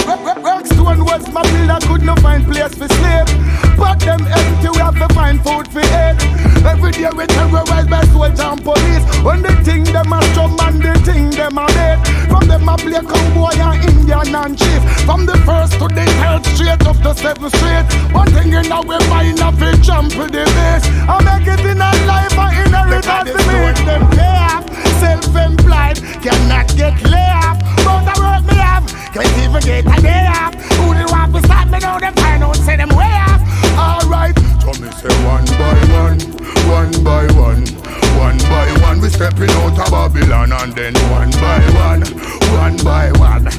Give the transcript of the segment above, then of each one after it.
Rockstone was my builder, could not find place for sleep. But them empty, we have to find food for eat. Every day we terrorize by soldiers and police. When they think them a strong man, they think them a dead. From them a play cowboy and Indian and chief. From the first to the third straight up to 7th street. One thing in our mind, a fi jump with the base. I make it in a life, I inherit the make them pay off. Self-employed, cannot get laid off. But the work me have, can't even get a day off. Who they want to stop me now, them find out, say them way off. Alright, so me say one by one, one by one, one by one. We stepping out of Babylon and then one by one, one by one.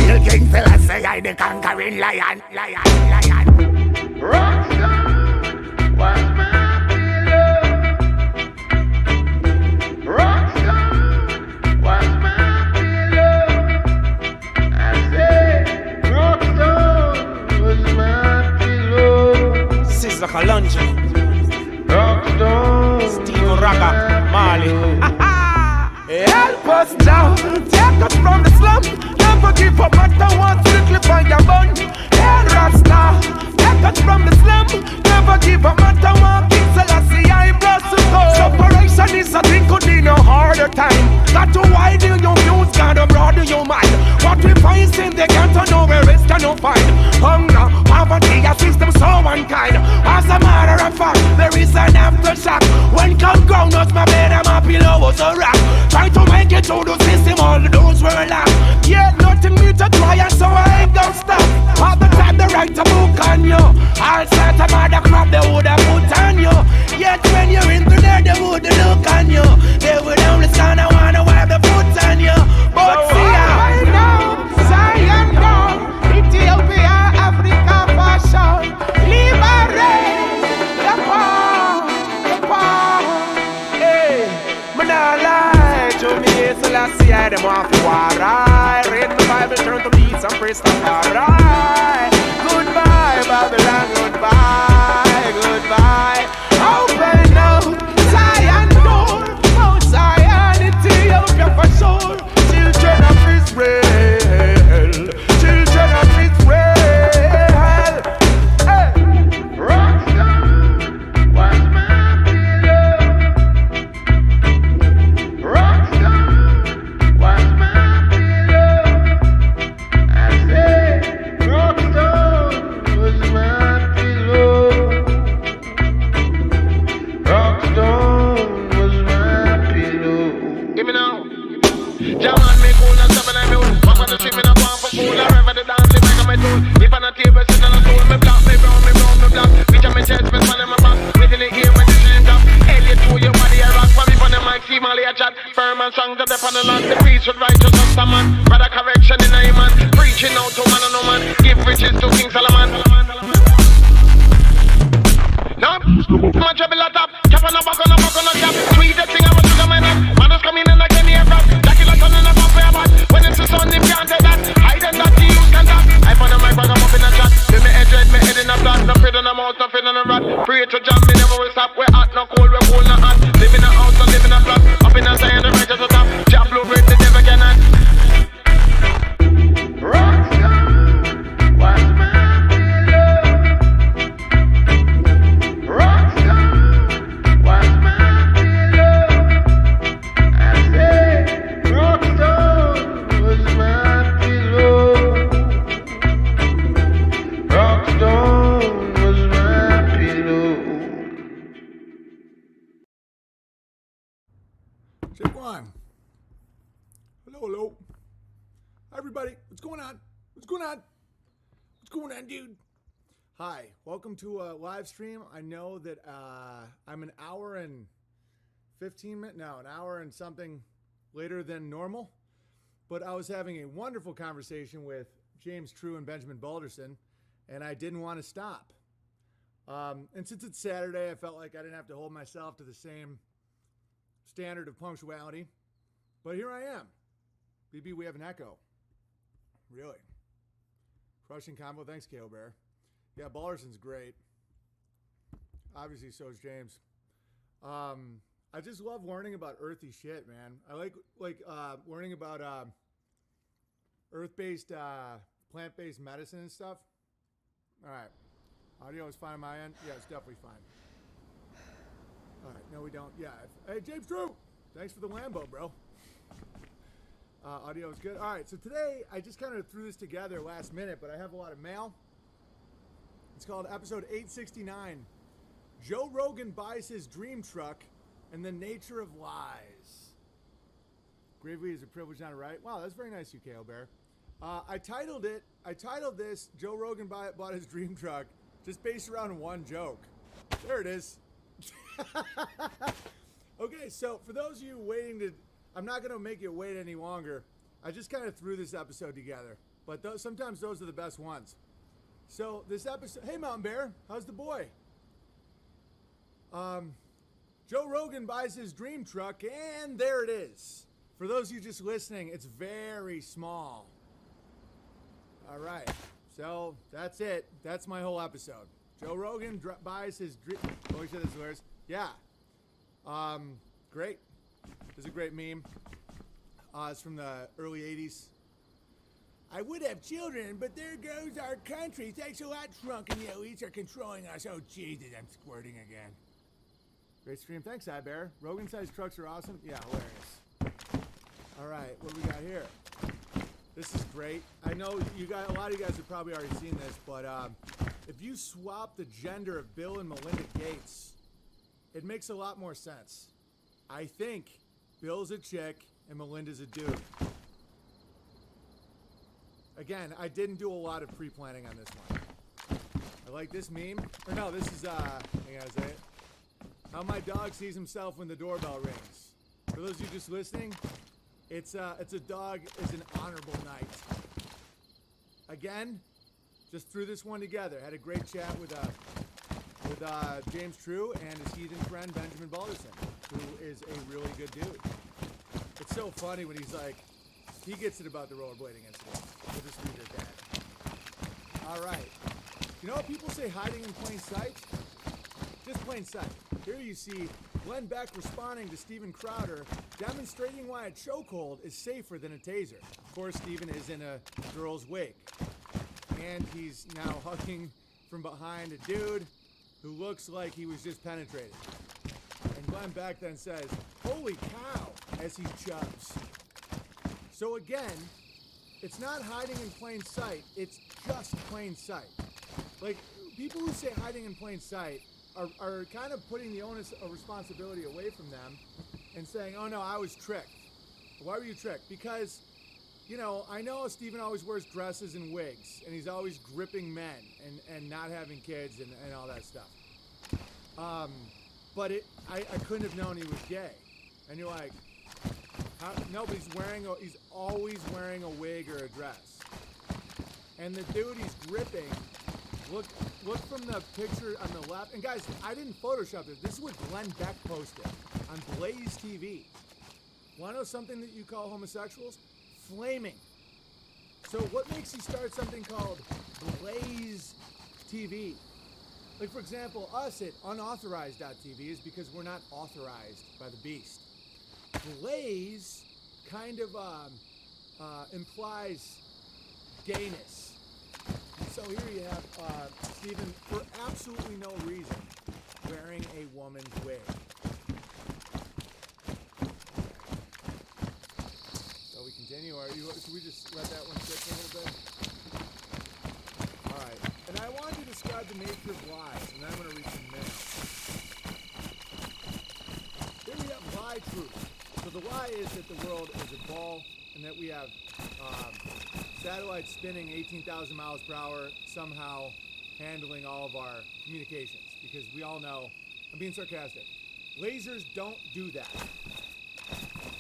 You king fella say I the conquering lion, lion, lion. Rockstar was my pillow. Rockstar was my pillow. I said Rockstar was my pillow. Sizzla Kalonji, Rockstar, Steve Raga, Mali. help us down, take us from the slum. Never give up, matter what, strictly by your bun. Hey, Rasta, take us from the slum. Never give up, matter what, King Selassie, I'm blessed to go. Separation is a thing, could be no harder time. Got to widen your views, gotta broaden your mind. What we find in the ghetto, nowhere else can you find. Hunger, poverty, a system so unkind. As a matter of fact, there is an aftershock. When come ground, us my bed and my pillow was a rock. Try to make it through the system, all the doors were locked. Yeah, nothing me to try, and so I ain't gonna stop. All the time they write a book on you. All sorts of other crap they would have put on you. Yet when you're in there, they would look on you. They would only stand and wanna wipe the foot on you. But so see I know, Zion down, Ethiopia, Africa fashion. Liberate the poor, the poor. Hey, man I lie to me, so let's see how them want to war. I read the Bible, turn to beats and praise the alright. Goodbye, Babylon, goodbye, goodbye. Open now, Zion door, Mount Zion, Ethiopia for sure. Children of Israel, children of Israel. Hey, Rockstar was my pillow. Rockstar was my pillow. I said, Rockstar was my pillow. Rockstar was my pillow. Give me now. Jaman me cool and seven and mule. Mama the shit me not want for fool. I remember the dance, they make a me tool. If I'm not table, sit on a stool. Me black, me brown, me brown, me black. Bitch on me chest, me span in my back. Within the ear when the dream drop. Elliot to your body a rock. For me from the mic, see Molly a chat. Firm and strong to dep on the land. The priest with righteous as a man. Brother correction in a man. Preaching out to man and no man. Give riches to King Solomon. No, my trouble a top. Cap on a buck on a buck on a cap. Tweet the thing I was to the man up. Mothers come in and I get near rap. Jackie like on in a pop for your bat. When it's the sun, they can't take that. I done that, you can that. I found a mic bag, I'm up in a chat. With me head red, me head in a blast. No fear on a mouse, no fear on a rat. Pray to jam, me never will stop. We're hot, no cold, we're cool, no hot. Live in a house, no live in a flat. Up in a side, the right to the top. Jam blue, red, the devil cannot. Rockstar was my pillow. Rockstar was my pillow. I said, Rockstar was my pillow. Rockstar was my pillow. Check one. Hello, hello. Hi, everybody. What's going on? What's going on? What's going on, dude? Hi. Welcome to a live stream. I know that I'm an hour and 15 minutes, no, an hour and something later than normal. But I was having a wonderful conversation with James True and Benjamin Balderson, and I didn't want to stop. And since it's Saturday, I felt like I didn't have to hold myself to the same standard of punctuality. But here I am. BB, we have an echo. Really. Crushing combo. Thanks, KO Bear. Yeah, Balderson's great. Obviously, so is James. I just love learning about earthy shit, man. I like learning about earth-based plant-based medicine and stuff. All right. Audio is fine on my end. Yeah, it's definitely fine. All right. No, we don't. Yeah. Hey, James Drew. Thanks for the Lambo, bro. Audio is good. All right. So today, I just kind of threw this together last minute, but I have a lot of mail. It's called episode 869. Joe Rogan buys his dream truck and the nature of lies. Gravely is a privilege, not a right. Wow, that's very nice, UKO Bear. I titled this, Joe Rogan bought his dream truck, just based around one joke. There it is. Okay, so for those of you waiting I'm not going to make you wait any longer. I just kind of threw this episode together. But sometimes those are the best ones. So this episode, hey Mountain Bear, how's the boy? Joe Rogan buys his dream truck, and there it is. For those of you just listening, it's very small. All right, so that's it. That's my whole episode. Joe Rogan buys his dream. Oh, we said this words. Yeah. Great. This is a great meme. It's from the early 80s. I would have children, but there goes our country. Thanks a lot, Trunk, and the elites are controlling us. Oh, Jesus, I'm squirting again. Great stream. Thanks, iBear. Rogan-sized trucks are awesome. Yeah, hilarious. All right, what do we got here? This is great. I know a lot of you guys have probably already seen this, but if you swap the gender of Bill and Melinda Gates, it makes a lot more sense. I think Bill's a chick and Melinda's a dude. Again, I didn't do a lot of pre-planning on this one. I like this meme. Or no, this is, hang on a second. How my dog sees himself when the doorbell rings. For those of you just listening, it's a dog is an honorable knight. Again, just threw this one together. Had a great chat with James True and his heathen friend Benjamin Balderson, who is a really good dude. It's so funny when he's like, he gets it about the rollerblading incident. We'll just leave it at that. All right. You know what people say hiding in plain sight? Just plain sight. Here you see Glenn Beck responding to Steven Crowder, demonstrating why a chokehold is safer than a taser. Of course, Steven is in a girl's wake. And he's now hugging from behind a dude who looks like he was just penetrated. And Glenn Beck then says, "Holy cow," as he chubs. So again, it's not hiding in plain sight, it's just plain sight. Like, people who say hiding in plain sight are kind of putting the onus of responsibility away from them and saying, oh no, I was tricked. Why were you tricked? Because, you know, I know Steven always wears dresses and wigs, and he's always gripping men and not having kids and all that stuff. But I couldn't have known he was gay. And you're like, no, but he's always wearing a wig or a dress. And the dude he's gripping, look from the picture on the left. And guys, I didn't Photoshop this. This is what Glenn Beck posted on DAYZ TV. Want to know something that you call homosexuals? Flaming. So what makes you start something called DAYZ TV? Like, for example, us at unauthorized.tv is because we're not authorized by the beast. DAYZ kind of implies gayness. So here you have Steven, for absolutely no reason, wearing a woman's wig. So we continue, should we just let that one sit for a little bit? All right, and I wanted to describe the nature of lies, and then I'm going to read some myths. Here we have lie truth. So the lie is that the world is a ball, and that we have satellites spinning 18,000 miles per hour, somehow handling all of our communications. Because we all know, I'm being sarcastic, lasers don't do that.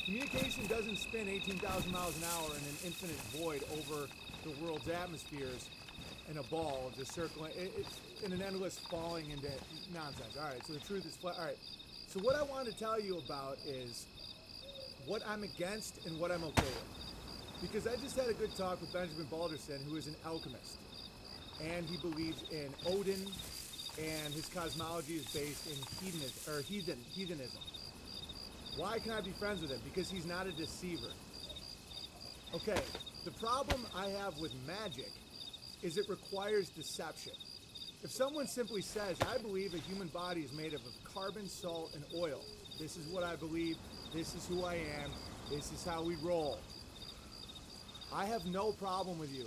Communication doesn't spin 18,000 miles an hour in an infinite void over the world's atmospheres in a ball just circling. It's in an endless falling into nonsense. All right, so the truth is flat. All right, so what I wanted to tell you about is what I'm against and what I'm okay with. Because I just had a good talk with Benjamin Balderson, who is an alchemist. And he believes in Odin, and his cosmology is based in heathenism. Why can I be friends with him? Because he's not a deceiver. Okay, The problem I have with magic is it requires deception. If someone simply says, I believe a human body is made up of carbon, salt, and oil. This is what I believe. This is who I am. This is how we roll. I have no problem with you.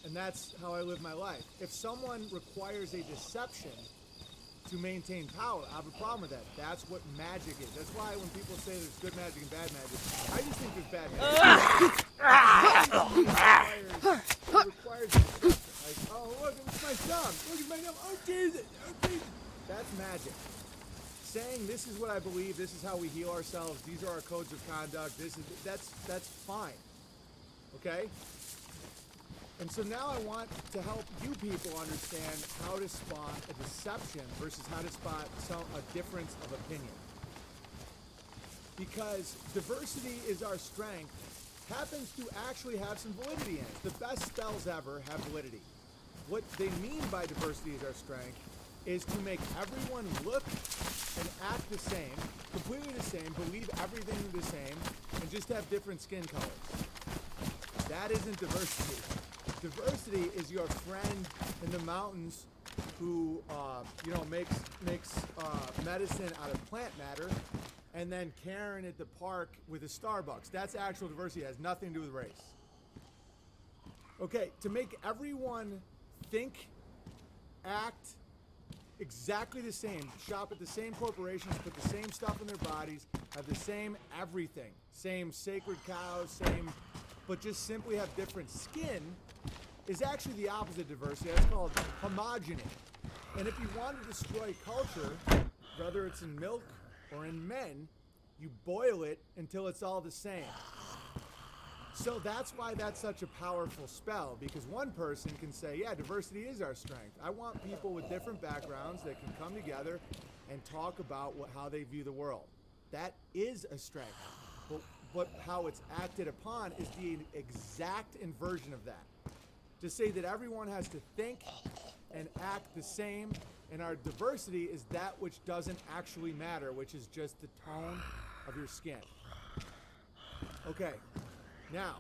And that's how I live my life. If someone requires a deception to maintain power, I have a problem with that. That's what magic is. That's why when people say there's good magic and bad magic, I just think there's bad magic. It requires deception. Like, oh, look, it's my thumb. Look, it's my thumb. Oh, Jesus. Oh, Jesus. That's magic. Saying this is what I believe, this is how we heal ourselves, these are our codes of conduct, that's fine. Okay? And so now I want to help you people understand how to spot a deception versus how to spot a difference of opinion. Because diversity is our strength happens to actually have some validity in it. The best spells ever have validity. What they mean by diversity is our strength is to make everyone look and act the same, completely the same, believe everything the same, and just have different skin colors. That isn't diversity. Diversity is your friend in the mountains who, makes medicine out of plant matter, and then Karen at the park with a Starbucks. That's actual diversity. It has nothing to do with race. Okay, to make everyone think, act exactly the same, shop at the same corporations, put the same stuff in their bodies, have the same everything, same sacred cows, same, but just simply have different skin, is actually the opposite of diversity. That's called homogeny. And if you want to destroy culture, whether it's in milk or in men, you boil it until it's all the same. So that's why that's such a powerful spell, because one person can say, yeah, diversity is our strength. I want people with different backgrounds that can come together and talk about how they view the world. That is a strength. But how it's acted upon is the exact inversion of that. To say that everyone has to think and act the same, and our diversity is that which doesn't actually matter, which is just the tone of your skin. Okay. Now,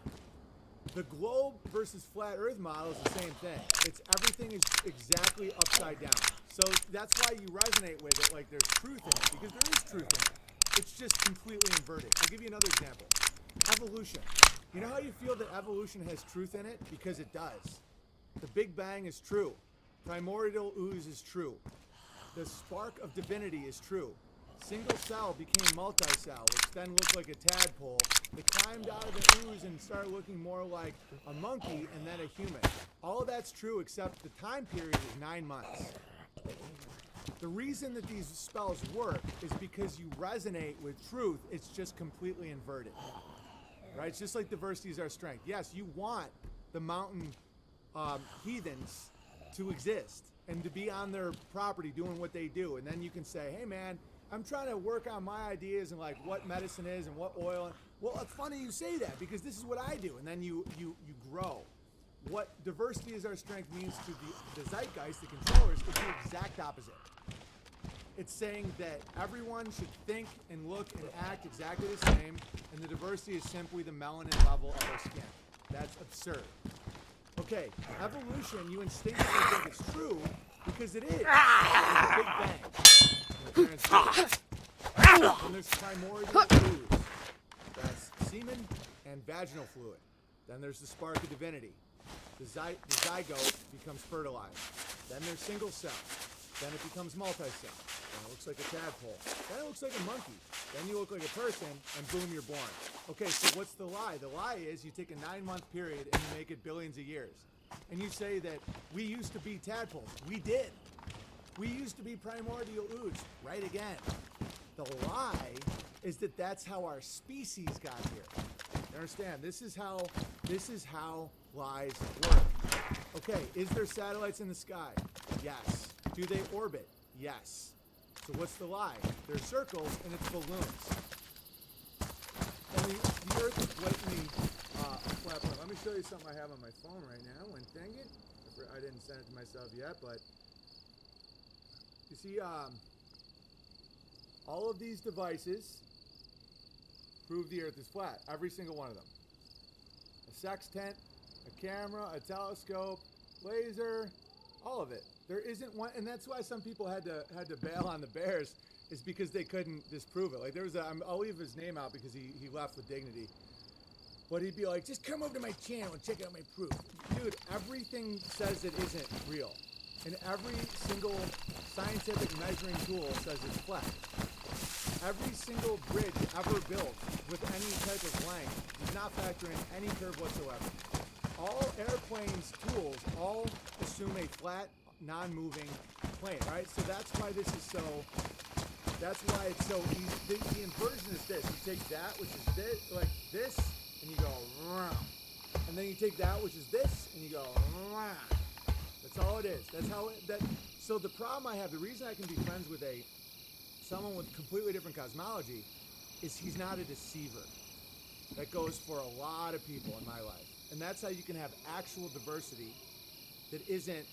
the globe versus flat earth model is the same thing. It's everything is exactly upside down. So that's why you resonate with it like there's truth in it, because there is truth in it. It's just completely inverted. I'll give you another example. Evolution. You know how you feel that evolution has truth in it? Because it does. The Big Bang is true. Primordial ooze is true. The spark of divinity is true. Single cell became multi-cell, which then looked like a tadpole. It climbed out of the ooze and started looking more like a monkey and then a human. All of that's true except the time period is 9 months. The reason that these spells work is because you resonate with truth. It's just completely inverted. Right? It's just like diversity is our strength. Yes, you want the mountain heathens to exist and to be on their property doing what they do. And then you can say, hey man, I'm trying to work on my ideas and like what medicine is and what oil. Well, it's funny you say that because this is what I do. And then you grow. What diversity is our strength means to the zeitgeist, the controllers, is the exact opposite. It's saying that everyone should think and look and act exactly the same, and the diversity is simply the melanin level of our skin. That's absurd. Okay, evolution, you instinctively think it's true because it is. There's a Big Bang. And there's primordial ooze. That's semen and vaginal fluid. Then there's the spark of divinity. The zygote becomes fertilized. Then there's single cell. Then it becomes multi-cell. Then it looks like a tadpole. Then it looks like a monkey. Then you look like a person, and boom, you're born. Okay, so what's the lie? The lie is you take a 9-month period and you make it billions of years. And you say that we used to be tadpoles. We did. We used to be primordial ooze. Right again. The lie is that that's how our species got here. You understand? This is how lies work. Okay, is there satellites in the sky? Yes. Do they orbit? Yes. So what's the lie? They're circles and it's balloons. And the Earth is blatantly a flat plane. Let me show you something I have on my phone right now. One thing, I didn't send it to myself yet, but you see, all of these devices prove the Earth is flat. Every single one of them. a sextant, a camera, a telescope, laser, all of it. There isn't one, and that's why some people had to bail on the Bears, is because they couldn't disprove it. Like there was I'll leave his name out because he left with dignity. But he'd be like, just come over to my channel and check out my proof. Dude, everything says it isn't real. And every single scientific measuring tool says it's flat. Every single bridge ever built with any type of length does not factor in any curve whatsoever. All airplanes' tools all assume a flat, non-moving plane, right? So that's why it's so easy. The inversion is this. You take that, which is this, like this, and you go, round. And then you take that, which is this, and you go, round. That's all it is. That's how so the problem I have, the reason I can be friends with someone with completely different cosmology is he's not a deceiver. That goes for a lot of people in my life. And that's how you can have actual diversity that isn't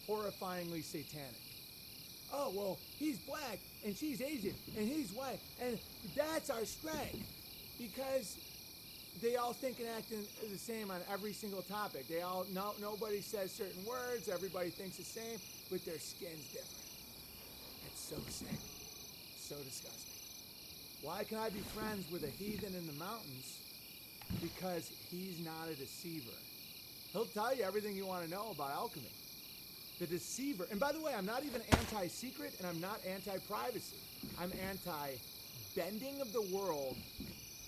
horrifyingly satanic. Oh, well, he's black, and she's Asian, and he's white, and that's our strength. Because they all think and act the same on every single topic. Nobody says certain words, everybody thinks the same, but their skin's different. It's so sick, so disgusting. Why can I be friends with a heathen in the mountains? Because he's not a deceiver. He'll tell you everything you want to know about alchemy. The deceiver, and by the way, I'm not even anti-secret, and I'm not anti-privacy. I'm anti-bending of the world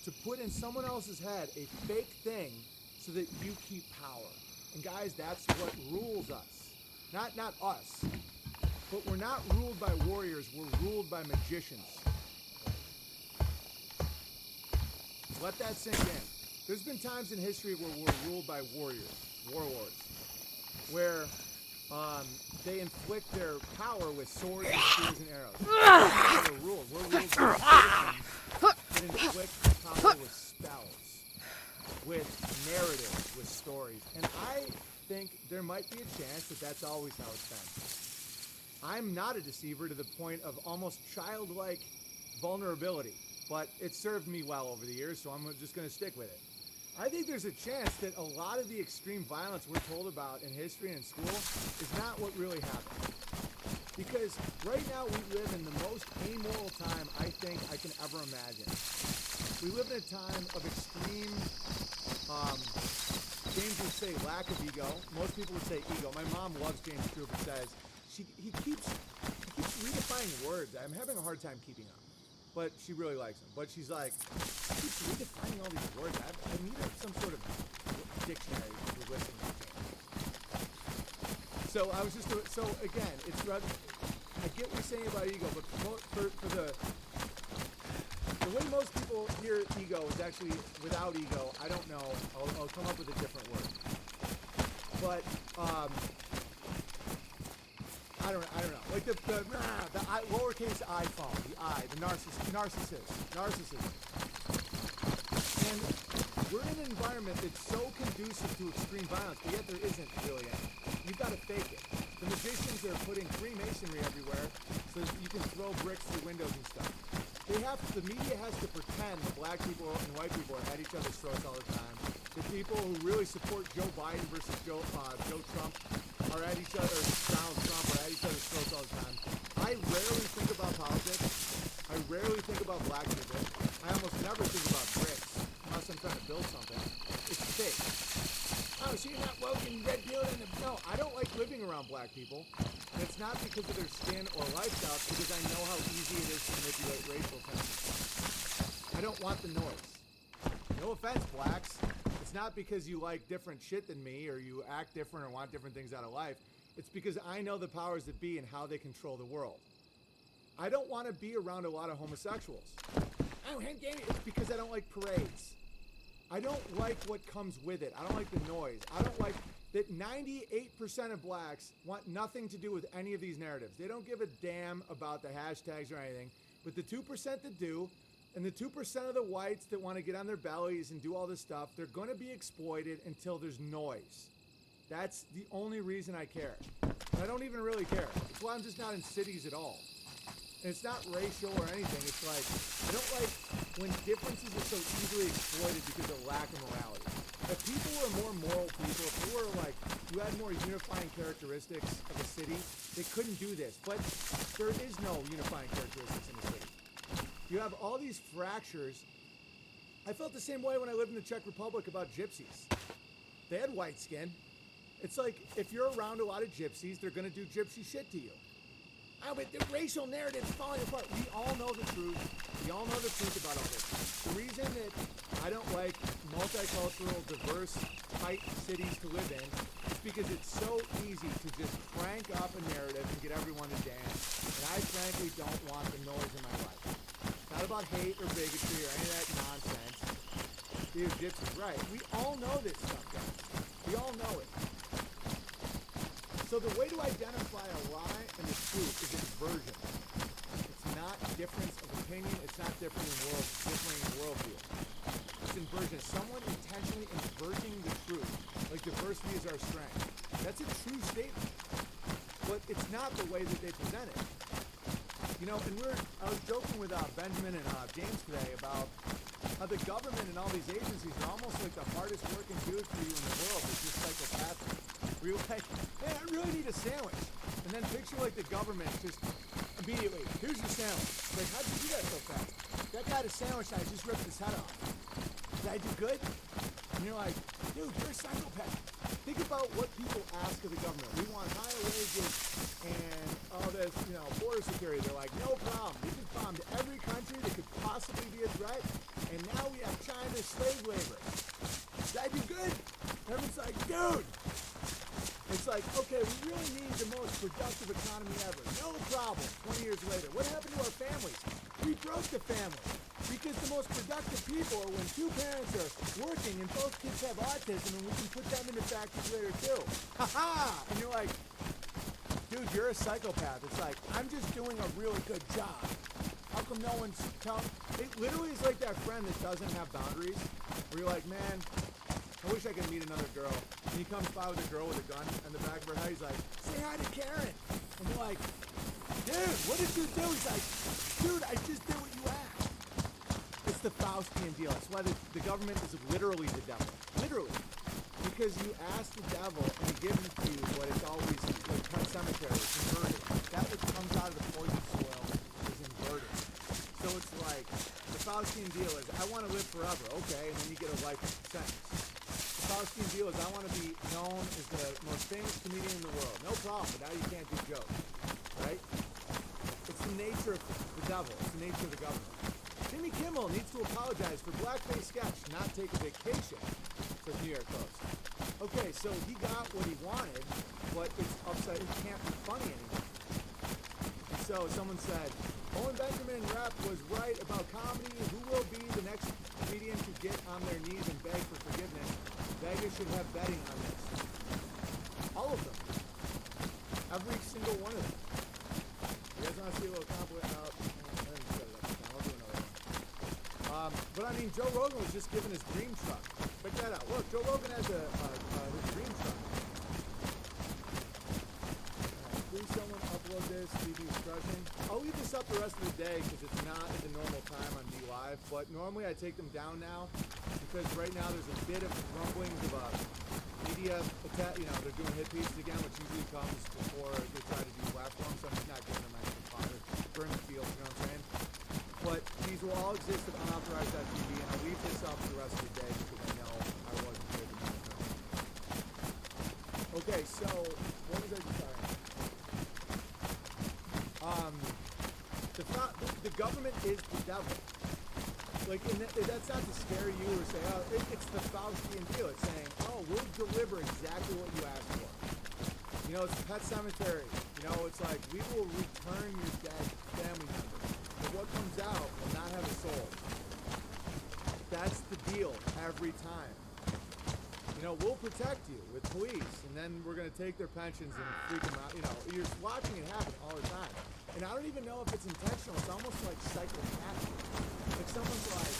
to put in someone else's head a fake thing so that you keep power. And guys, that's what rules us. Not us, but we're not ruled by warriors, we're ruled by magicians. Let that sink in. There's been times in history where we're ruled by warlords, where they inflict their power with swords and spears and arrows. We're ruled by magicians that inflict power with spells, with narratives, with stories. And I think there might be a chance that that's always how it's been. I'm not a deceiver to the point of almost childlike vulnerability, but it served me well over the years, so I'm just going to stick with it. I think there's a chance that a lot of the extreme violence we're told about in history and in school is not what really happened. Because right now we live in the most amoral time I think I can ever imagine. We live in a time of extreme, James would say lack of ego. Most people would say ego. My mom loves James Stroop and says, he keeps redefining words. I'm having a hard time keeping up. But she really likes him. But she's like, I keep redefining all these words. I need some sort of dictionary to listen to. So I was just doing, so again, it's rather, I get what you're saying about ego, but for the way most people hear ego is actually without ego. I don't know. I'll come up with a different word. But I don't know. Like the lowercase I phone, the I, the narcissism. And we're in an environment that's so conducive to extreme violence, but yet there isn't really any. You've got to fake it. The magicians are putting Freemasonry everywhere so that you can throw bricks through windows and stuff. The media has to pretend that black people and white people are at each other's throats all the time. The people who really support Joe Biden versus Joe Trump are at each other, or Donald Trump are at each other's throats all the time. I rarely think about politics. I rarely think about black people. I almost never think about bricks unless I'm trying to build something. It's fake. Oh, so you're not woke and red-pilled and no, I don't like living around black people. And it's not because of their skin or lifestyle, it's because I know how easy it is to manipulate racial tendencies. I don't want the noise. No offense, blacks. It's not because you like different shit than me or you act different or want different things out of life. It's because I know the powers that be and how they control the world. I don't want to be around a lot of homosexuals. It's because I don't like parades. I don't like what comes with it. I don't like the noise. I don't like that 98% of blacks want nothing to do with any of these narratives. They don't give a damn about the hashtags or anything. But the 2% that do, and the 2% of the whites that want to get on their bellies and do all this stuff, they're going to be exploited until there's noise. That's the only reason I care. And I don't even really care. That's why I'm just not in cities at all. And it's not racial or anything. It's like, I don't like when differences are so easily exploited because of lack of morality. if people were more moral people, if they were like, you had more unifying characteristics of a city, they couldn't do this. But there is no unifying characteristics in the city. You have all these fractures. I felt the same way when I lived in the Czech Republic about gypsies. They had white skin. It's like, if you're around a lot of gypsies, they're gonna do gypsy shit to you. Oh, but the racial narrative's falling apart. We all know the truth. We all know the truth about all this. The reason that I don't like multicultural, diverse, tight cities to live in is because it's so easy to just crank up a narrative and get everyone to dance. And I frankly don't want the noise in my life. It's not about hate or bigotry or any of that nonsense. Dude, gypsies, right. We all know this stuff, guys. We all know it. So the way to identify a lie and the truth is inversion. It's not difference of opinion. It's not different in differing worldview. It's inversion. Someone intentionally inverting the truth, like diversity is our strength. That's a true statement, but it's not the way that they present it. You know, and I was joking with Benjamin and James today about how the government and all these agencies are almost like the hardest working dude for you in the world. It's just psychopathic. Where you're like, man, I really need a sandwich. And then picture like the government just immediately, here's your sandwich. Like, how'd you do that so fast? That guy had a sandwich, I just ripped his head off. Did I do good? And you're like, dude, you're a psychopath. Think about what people ask of the government. We want higher wages and all this, you know, border security. They're like, no problem. We just bombed every country that could possibly be a threat. And now we have China's slave labor. Did I do good? Everyone's like, dude. It's like, okay, we really need the most productive economy ever. No problem. 20 years later. What happened to our families? We broke the family. Because the most productive people are when two parents are working and both kids have autism and we can put them into factories later too. Ha-ha! And you're like, dude, you're a psychopath. It's like, I'm just doing a really good job. How come no one's telling? It literally is like that friend that doesn't have boundaries. Where you're like, man, I wish I could meet another girl. And he comes by with a girl with a gun in the back of her head. He's like, say hi to Karen. And you're like, dude, what did you do? He's like, dude, I just did what you asked. It's the Faustian deal. That's why the government is literally the devil. Literally. Because you ask the devil and he gives to you what it's always, like Pet Cemetery, it's inverted. That which comes out of the poison soil is inverted. So it's like, the Faustian deal is, I want to live forever. Okay, and then you get a life sentence. The Faustian deal is, I want to be known as the most famous comedian in the world. No problem, but now you can't do jokes. Right? It's the nature of the devil. It's the nature of the government. Jimmy Kimmel needs to apologize for blackface sketch, not take a vacation, says New York Post. Okay, so he got what he wanted, but it's upside. It can't be funny anymore. So someone said, Owen Benjamin rap was right about comedy. Who will be the next comedian to get on their knees and beg for forgiveness? Vegas should have betting on this. All of them. Every single one of them. You guys want to see a little compliment? I'll do another one. But I mean, Joe Rogan was just given his dream truck. Check that out. Look, Joe Rogan has his dream truck. Please someone upload this. BB's crushing. I'll leave this up the rest of the day because it's not at the normal time on DLive. But normally I take them down now because right now there's a bit of rumblings of media attack. You know, they're doing hit pieces again, which usually comes before they try to do platforms. So I'm just not giving them anything fodder. Burn the field, you know what I'm saying? But these will all exist at unauthorized.tv, and I'll leave this up for the rest of the day because I know I wasn't here to monitor. Okay, so what was I sorry? The government is the devil. Like, and that's not to scare you or say, oh, it's the Faustian deal. It's saying, oh, we'll deliver exactly what you asked for. You know, it's Pet Cemetery. You know, it's like, we will return your dead family members. But what comes out will not have a soul. That's the deal every time. You know, we'll protect you with police, and then we're going to take their pensions and freak them out. You know, you're watching it happen all the time. And I don't even know if it's intentional. It's almost like psychopathic. Like someone's like,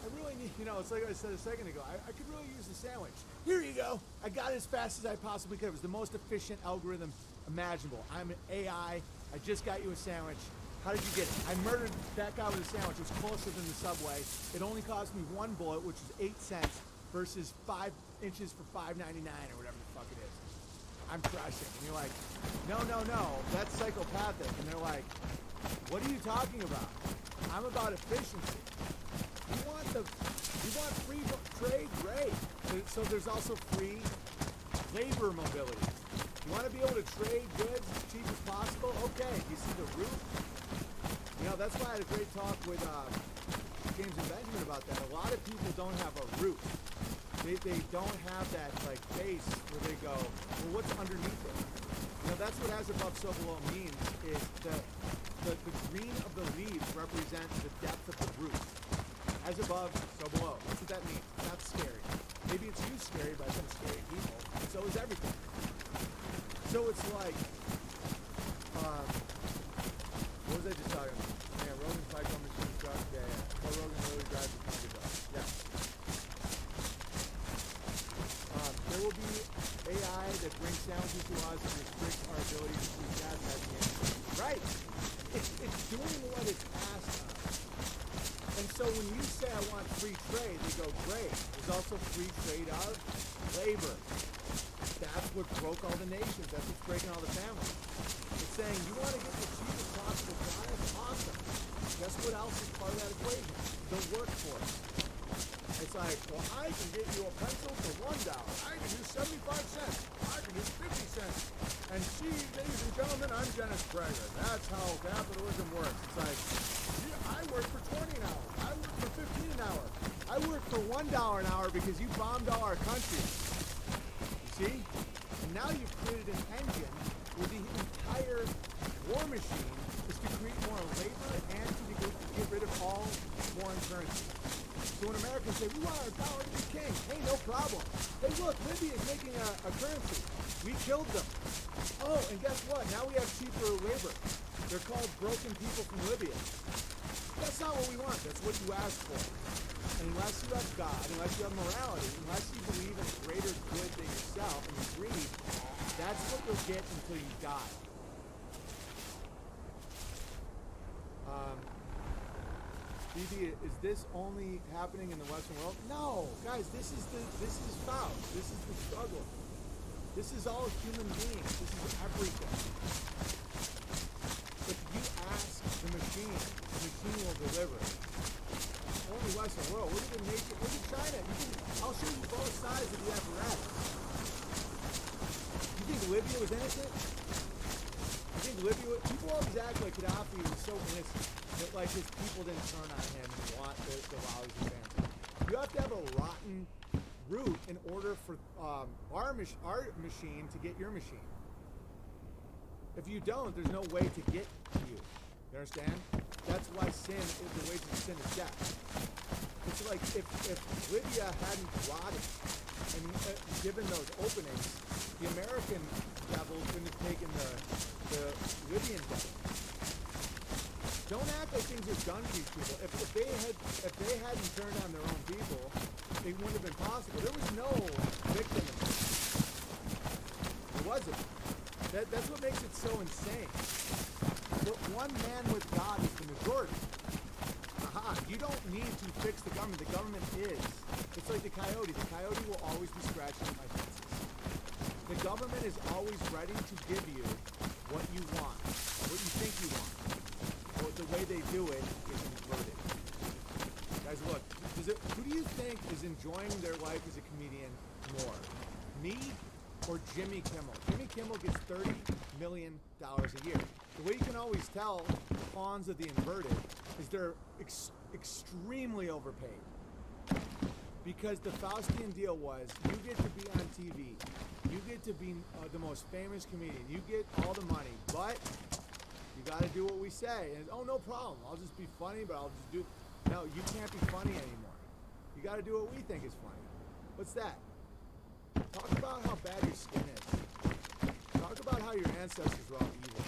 I really need, you know, it's like I said a second ago, I could really use a sandwich. Here you go. I got it as fast as I possibly could. It was the most efficient algorithm imaginable. I'm an AI. I just got you a sandwich. How did you get it? I murdered that guy with a sandwich. It was closer than the subway. It only cost me one bullet, which was 8 cents. versus 5 inches for $5.99 or whatever the fuck it is. I'm crushing. And you're like, no, that's psychopathic. And they're like, what are you talking about? I'm about efficiency. You want free trade? Great. So there's also free labor mobility. You want to be able to trade goods as cheap as possible? Okay. You see the root? You know, that's why I had a great talk with James and Benjamin about that. A lot of people don't have a root. They don't have that like base where they go, well, what's underneath it? You know, that's what as above, so below means, is the green of the leaves represents the depth of the roots. As above, so below. That's what that means. It's not scary. Maybe it's you scary by some scary people, and so is everything. So it's like, what was I just talking about? Yeah, Rogan's micro machine truck. Yeah. Oh, Rogan really drives the Conga dog. Yeah. There will be AI that brings sandwiches to us and restricts our ability to see cats at the end. Right. It's doing what it's asked of. And so when you say I want free trade, they go, great. There's also free trade of labor. That's what broke all the nations. That's what's breaking all the families. It's saying you want to get the cheapest possible product? Awesome. Guess what else is part of that equation? The workforce. It's like, well, I can get you a pencil for $1. I can do 75 cents. I can do 50 cents. And see, ladies and gentlemen, I'm Dennis Prager. That's how capitalism works. It's like, yeah, I work for 20 an hour. I work for 15 an hour. I work for $1 an hour because you bombed all our countries. You see? And now you've created an engine where the entire war machine is to create more labor and to get rid of all foreign currency. So when Americans say, we want our dollar to be king, hey, no problem. Hey, look, Libya is making a currency. We killed them. Oh, and guess what? Now we have cheaper labor. They're called broken people from Libya. That's not what we want. That's what you asked for. And unless you have God, unless you have morality, unless you believe in a greater good than yourself and you greed, that's what you'll get until you die. BB, is this only happening in the Western world? No, guys, this is Faust. This is the struggle. This is all human beings. This is everything. If you ask the machine will deliver. Only Western world. Look at nature. Look at China. I'll show you both sides of the apparatus. You think Libya was innocent? People always act like Gaddafi was so innocent that like his people didn't turn on him and want the rallies and fans. You have to have a rotten root in order for our machine to get your machine. If you don't, there's no way to get you. You understand? That's why the wages of sin is death. It's like if Libya hadn't rotted and given those openings, the American devils wouldn't have taken the Libyan devil. Don't act like things are done to these people. If they hadn't turned on their own people, it wouldn't have been possible. There was no victim in this. There wasn't. That's what makes it so insane. But one man with God is the majority. Aha, you don't need to fix the government. The government is. It's like the coyote. The coyote will always be scratching at my fences. The government is always ready to give you what you want, what you think you want. But the way they do it is inverted. Guys, look, who do you think is enjoying their life as a comedian more? Me or Jimmy Kimmel? Jimmy Kimmel gets $30 million a year. The way you can always tell the pawns of the inverted is they're extremely overpaid. Because the Faustian deal was, you get to be on TV, you get to be the most famous comedian, you get all the money, but you got to do what we say. And oh, no problem, I'll just be funny, but I'll just do. No, you can't be funny anymore. You got to do what we think is funny. What's that? Talk about how bad your skin is. Talk about how your ancestors were all evil.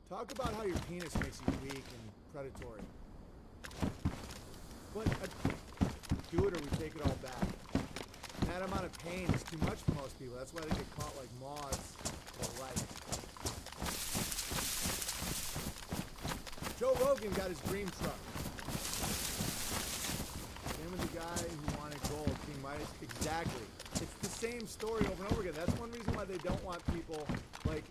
Talk about how your penis makes you weak and predatory. But do it or we take it all back. And that amount of pain is too much for most people. That's why they get caught like moths for life. Joe Rogan got his dream truck. Same with the guy who wanted gold. King Midas. Exactly. It's the same story over and over again. That's one reason why they don't want people like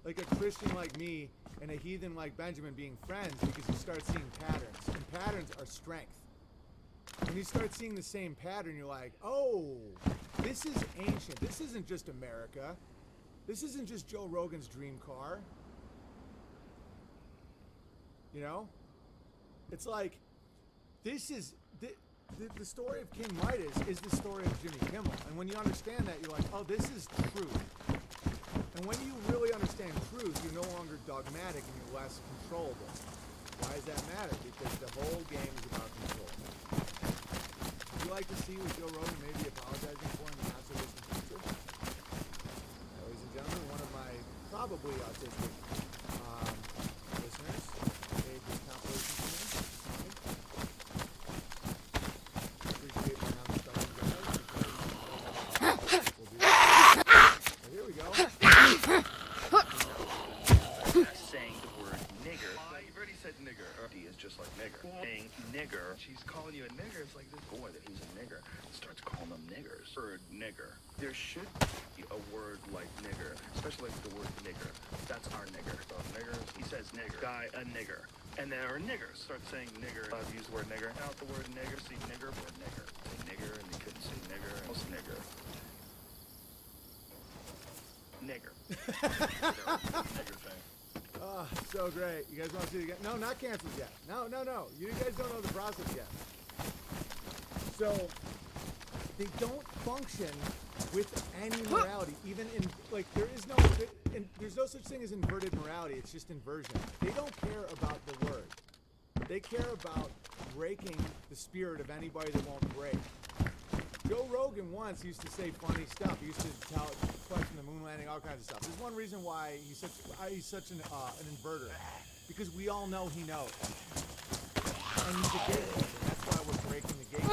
a Christian like me and a heathen like Benjamin being friends, because you start seeing patterns. And patterns are strength. When you start seeing the same pattern, you're like, oh, this is ancient. This isn't just America. This isn't just Joe Rogan's dream car. You know? It's like, this is... The story of King Midas is the story of Jimmy Kimmel. And when you understand that, you're like, oh, this is truth. And when you really understand truth, you're no longer dogmatic and you're less controllable. Why does that matter? Because the whole game is about control. Would you like to see what Joe Rogan may be apologizing for in the not-so-distant future? Ladies and gentlemen, one of my probably autistic listeners made this compilation for me. Appreciate my non-stubborn guys. We'll be right back. So here we go. Saying the word nigger. You've already said nigger. He is just like nigger. Saying nigger. She's calling you a nigger. It's like this boy that he's a nigger. Starts calling them niggers. Word nigger. There should be a word like nigger, especially like the word nigger. That's our nigger. So niggers. He says nigger. Guy, a nigger. And there are niggers. Start saying nigger. Use the word nigger. Out the word nigger. See nigger or nigger. Say nigger and they couldn't say nigger. Almost nigger. Nigger. Nigger thing. Oh, so great. You guys want to see it again? No, not canceled yet. No. You guys don't know the process yet. So, they don't function with any morality. Even in, like, there's no such thing as inverted morality. It's just inversion. They don't care about the word. They care about breaking the spirit of anybody that won't break. Joe Rogan once used to say funny stuff. He used to question the moon landing, all kinds of stuff. There's one reason why he's such an inverter, because we all know he knows, and he's a gatekeeper. That's why we're breaking the gate.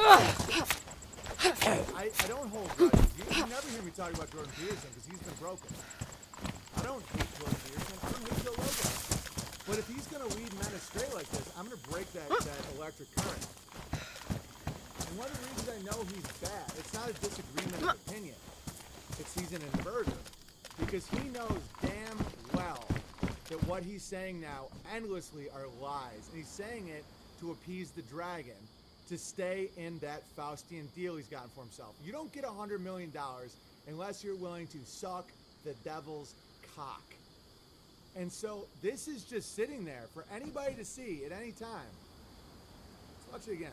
I don't hold grudges. You never hear me talk about Jordan Peterson because he's been broken. I don't hate Jordan Peterson. I don't hate Joe Rogan. But if he's gonna lead men astray like this, I'm gonna break that electric current. And one of the reasons I know he's bad, it's not a disagreement of opinion. It's he's an inverter. Because he knows damn well that what he's saying now endlessly are lies. And he's saying it to appease the dragon, to stay in that Faustian deal he's gotten for himself. You don't get $100 million unless you're willing to suck the devil's cock. And so this is just sitting there for anybody to see at any time. Let's watch it again.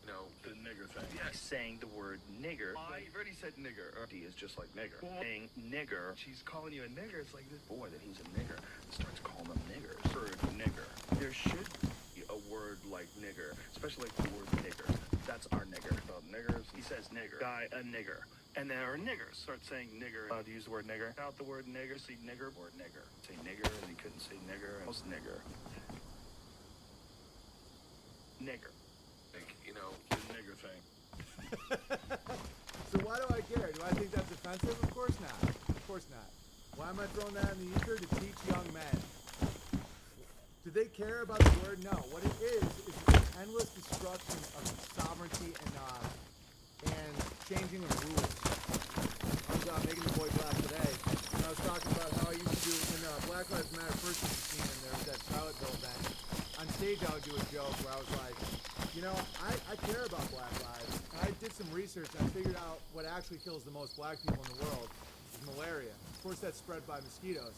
No, the nigger thing. Yeah. Saying the word nigger. You've already said nigger. He is just like nigger. Saying nigger. She's calling you a nigger. It's like this boy that he's a nigger. Starts calling them niggers. Word nigger. There should be a word like nigger, especially like the word nigger. That's our nigger. About niggers. He says nigger. Guy, a nigger. And there are niggers. Start saying nigger. To use the word nigger. Out the word nigger. See nigger. Word nigger. Say nigger, and he couldn't say nigger. Almost nigger. Nigger. You know, the nigger thing. So why do I care? Do I think that's offensive? Of course not. Of course not. Why am I throwing that in the ether? To teach young men. Do they care about the word? No. What it is the endless destruction of sovereignty and changing of rules. I was making the boy black today, and I was talking about how I used to do when Black Lives Matter first was seen, and there was that Charlottesville event. On stage, I would do a joke where I was like, you know, I care about black lives. And I did some research and I figured out what actually kills the most black people in the world is malaria. Of course, that's spread by mosquitoes.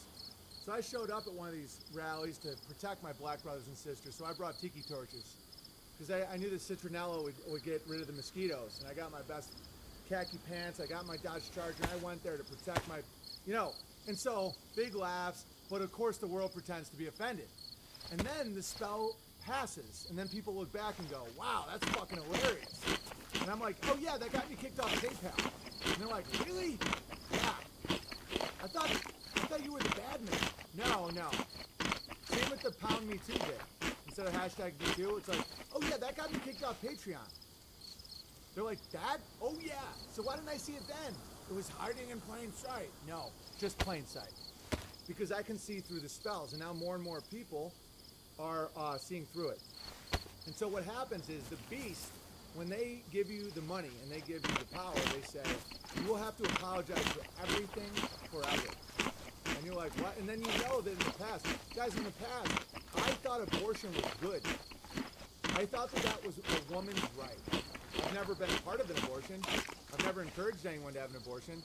So I showed up at one of these rallies to protect my black brothers and sisters. So I brought tiki torches because I knew that citronella would get rid of the mosquitoes. And I got my best khaki pants. I got my Dodge Charger. And I went there to protect my, you know. And so big laughs. But of course, the world pretends to be offended. And then the spell passes, and then people look back and go, wow, that's fucking hilarious. And I'm like, oh yeah, that got me kicked off PayPal. And they're like, really? Yeah. I thought you were the bad man. No. Same with the Pound Me Too bit. Instead of hashtag #MeToo, it's like, oh yeah, that got me kicked off Patreon. They're like, that? Oh yeah. So why didn't I see it then? It was hiding in plain sight. No, just plain sight. Because I can see through the spells, and now more and more people are seeing through it. And so what happens is the beast when they give you the money and they give you the power, they say, you will have to apologize for everything forever. And you're like, what? And then you know that in the past, guys, in the past, I thought abortion was good. I thought that was a woman's right. I've never been a part of an abortion. I've never encouraged anyone to have an abortion.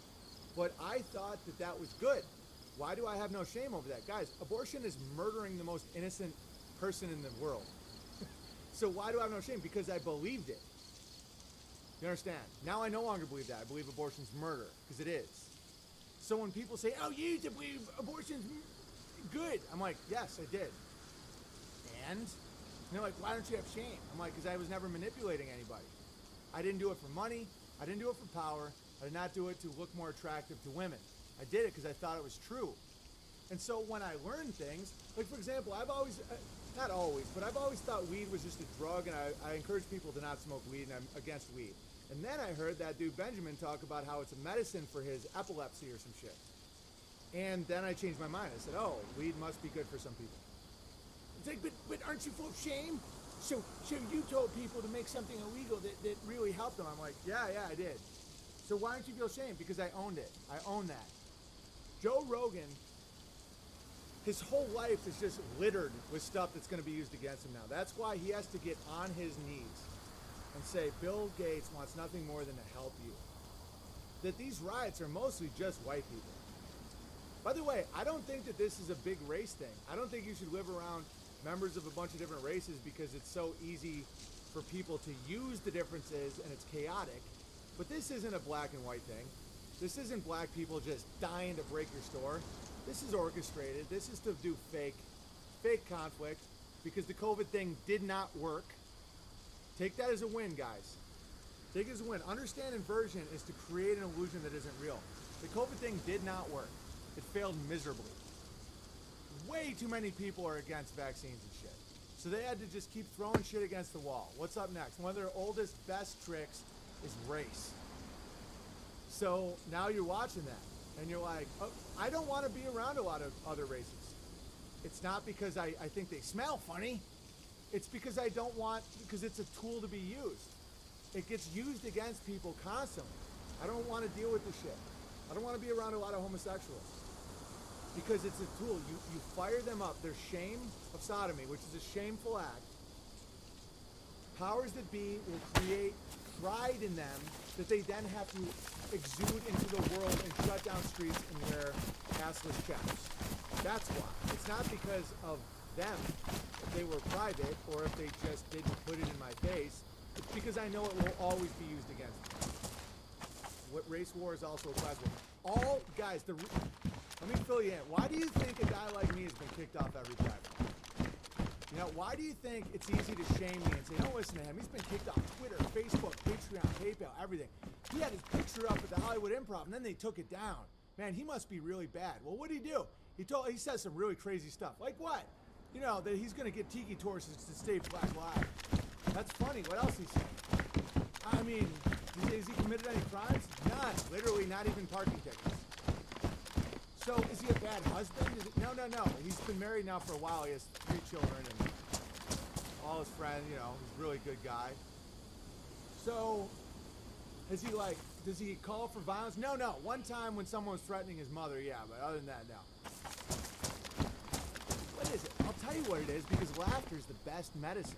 But I thought that was good. Why do I have no shame over that? Guys, abortion is murdering the most innocent person in the world. So why do I have no shame? Because I believed it. You understand? Now I no longer believe that. I believe abortion's murder, because it is. So when people say, oh, you used to believe abortion's good, I'm like, yes, I did. And they're like, why don't you have shame? I'm like, because I was never manipulating anybody. I didn't do it for money. I didn't do it for power. I did not do it to look more attractive to women. I did it because I thought it was true. And so when I learned things, like for example, I've always, not always, but I've always thought weed was just a drug, and I encourage people to not smoke weed, and I'm against weed. And then I heard that dude Benjamin talk about how it's a medicine for his epilepsy or some shit. And then I changed my mind. I said, oh, weed must be good for some people. It's like, but aren't you full of shame? So you told people to make something illegal that really helped them. I'm like, yeah, I did. So why don't you feel shame? Because I owned it. I own that. Joe Rogan, his whole life is just littered with stuff that's going to be used against him now. That's why he has to get on his knees and say, Bill Gates wants nothing more than to help you. That these riots are mostly just white people. By the way, I don't think that this is a big race thing. I don't think you should live around members of a bunch of different races because it's so easy for people to use the differences and it's chaotic. But this isn't a black and white thing. This isn't black people just dying to break your store. This is orchestrated. This is to do fake conflict because the COVID thing did not work. Take that as a win, guys. Take it as a win. Understand inversion is to create an illusion that isn't real. The COVID thing did not work. It failed miserably. Way too many people are against vaccines and shit. So they had to just keep throwing shit against the wall. What's up next? One of their oldest, best tricks is race. So now you're watching that and you're like, oh, I don't want to be around a lot of other races. It's not because I think they smell funny. It's because I don't want, because it's a tool to be used. It gets used against people constantly. I don't want to deal with this shit. I don't want to be around a lot of homosexuals because it's a tool. You fire them up. Their shame of sodomy, which is a shameful act. Powers that be will create pride in them that they then have to exude into the world and shut down streets and wear assless chaps. That's why. It's not because of them, if they were private, or if they just didn't put it in my face. It's because I know it will always be used against me. What race war is also a class war. All guys, let me fill you in. Why do you think a guy like me has been kicked off every platform? You know, why do you think it's easy to shame me and say, don't listen to him? He's been kicked off Twitter, Facebook, Patreon, PayPal, everything. He had his picture up at the Hollywood Improv, and then they took it down. Man, he must be really bad. Well, what did he do? He says some really crazy stuff. Like what? You know, that he's going to get tiki torches to stay Black Lives. That's funny. What else he said? I mean, has he committed any crimes? None. Literally, not even parking tickets. So, is he a bad husband? No. He's been married now for a while. He has 3 children and all his friends, you know, he's a really good guy. So, does he call for violence? No. One time when someone was threatening his mother, yeah, but other than that, no. What is it? I'll tell you what it is, because laughter is the best medicine.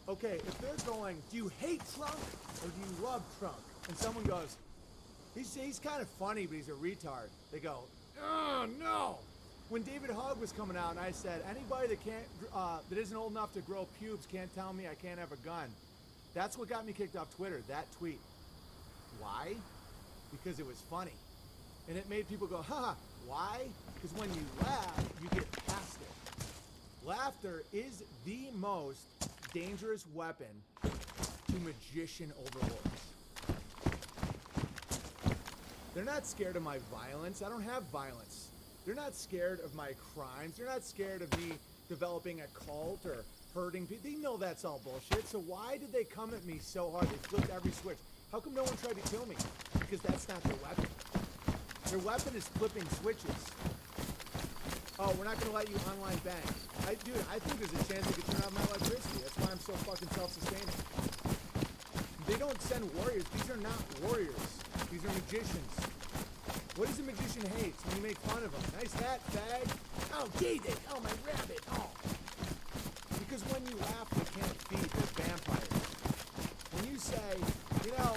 Okay, if they're going, do you hate Trump or do you love Trump? And someone goes, he's kind of funny, but he's a retard. They go, oh, no. When David Hogg was coming out and I said, anybody that isn't old enough to grow pubes can't tell me I can't have a gun. That's what got me kicked off Twitter, that tweet. Why? Because it was funny. And it made people go, haha. Why? Because when you laugh, you get past it. Laughter is the most dangerous weapon to magician overlords. They're not scared of my violence. I don't have violence. They're not scared of my crimes. They're not scared of me developing a cult or hurting people. They know that's all bullshit. So why did they come at me so hard? They flipped every switch. How come no one tried to kill me? Because that's not their weapon. Their weapon is flipping switches. Oh, we're not going to let you online bank. Dude, I think there's a chance I could turn off my electricity. That's why I'm so fucking self-sustaining. They don't send warriors. These are not warriors. These are magicians. What does a magician hate when you make fun of him? Nice hat, fag. Oh, Jesus. Oh, my rabbit. Oh. Because when you laugh, they can't feed. They're vampires. When you say, you know,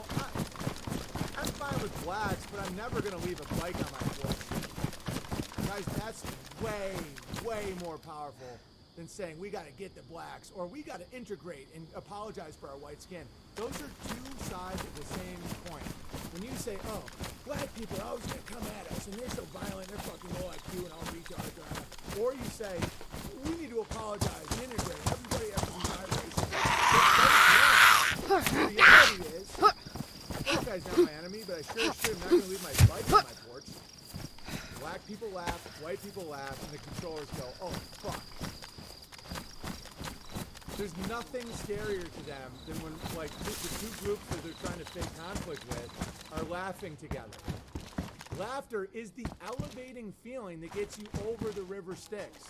I'm fine with blacks, but I'm never going to leave a bike on my porch. Guys, that's way, way more powerful than saying we got to get the blacks or we got to integrate and apologize for our white skin. Those are two sides of the same coin. When you say, oh, black people are always going to come at us and they're so violent, they're fucking low IQ and all retards. Or you say, we need to apologize and integrate. Everybody has to be biracial. The reality is, this guy's not my enemy, but I sure as shit am not going to leave my bike on my porch. Black people laugh, white people laugh, and the controllers go, oh, fuck. There's nothing scarier to them than when, like, the two groups that they're trying to fake conflict with are laughing together. Laughter is the elevating feeling that gets you over the river Styx,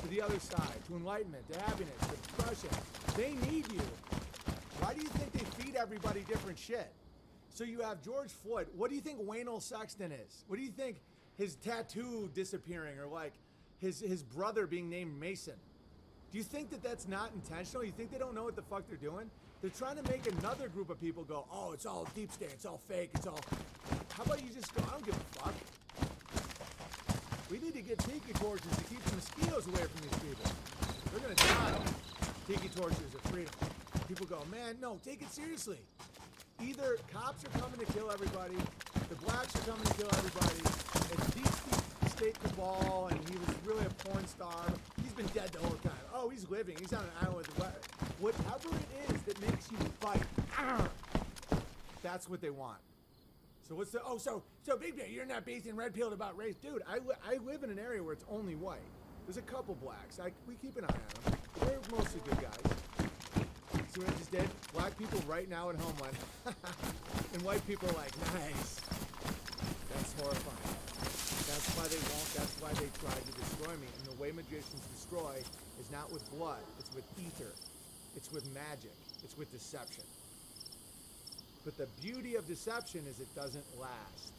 to the other side, to enlightenment, to happiness, to depression. They need you. Why do you think they feed everybody different shit? So you have George Floyd. What do you think Waynell Sexton is? What do you think his tattoo disappearing or like his brother being named Mason? Do you think that that's not intentional? You think they don't know what the fuck they're doing? They're trying to make another group of people go, oh, it's all deep state, it's all fake, it's all... How about you just go, I don't give a fuck. We need to get tiki torches to keep the mosquitoes away from these people. They're gonna die. Tiki torches are freedom. People go, man, no, take it seriously. Either cops are coming to kill everybody, the blacks are coming to kill everybody, it's deep state cabal, and he was really a porn star. He's been dead the whole time. Oh, he's living. He's on an island with whatever it is that makes you fight. That's what they want. So what's the... Oh, so Big Bear, you're not basing red pilled about race. Dude, I live in an area where it's only white. There's a couple blacks. We keep an eye on them. They're mostly good guys. See what I just did? Black people right now at Homeland. And white people are like, nice. That's horrifying. That's why they won't. That's why they tried to destroy me. And the way magicians destroy is not with blood. It's with ether. It's with magic. It's with deception. But the beauty of deception is it doesn't last.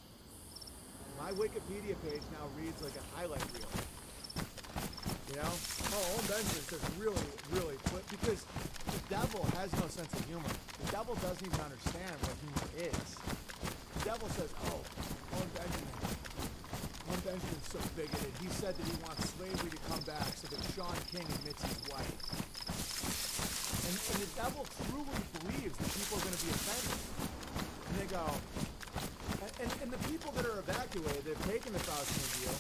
My Wikipedia page now reads like a highlight reel. You know? Oh, Owen Benjamin says really, really... Because the devil has no sense of humor. The devil doesn't even understand what humor is. The devil says, oh, Owen Benjamin's so bigoted. He said that he wants slavery to come back so that Sean King admits he's white. And the devil truly believes that people are going to be offended. And they go... And the people that are evacuated, they've taken the Faustian deal.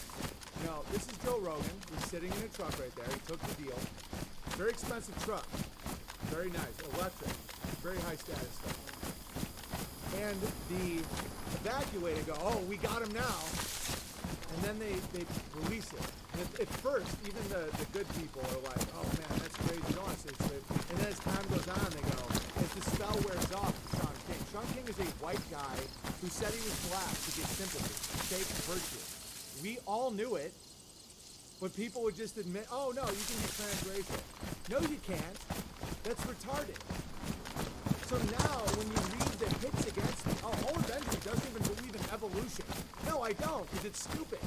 You know, this is Joe Rogan. He's sitting in a truck right there. He took the deal. Very expensive truck. Very nice. Electric. Very high status stuff. And the evacuated go, oh, we got him now. And then they release it. And at first, even the good people are like, oh man, that's crazy. You don't want to say slave. And then as time goes on, they go, as the spell wears off to Sean King. Sean King is a white guy who said he was black to get sympathy, fake virtue. We all knew it, but people would just admit, oh no, you can be transracial. No, you can't. That's retarded. So now, when you read the hits against me, oh, Owen Benjamin doesn't even believe in evolution. No, I don't, because it's stupid.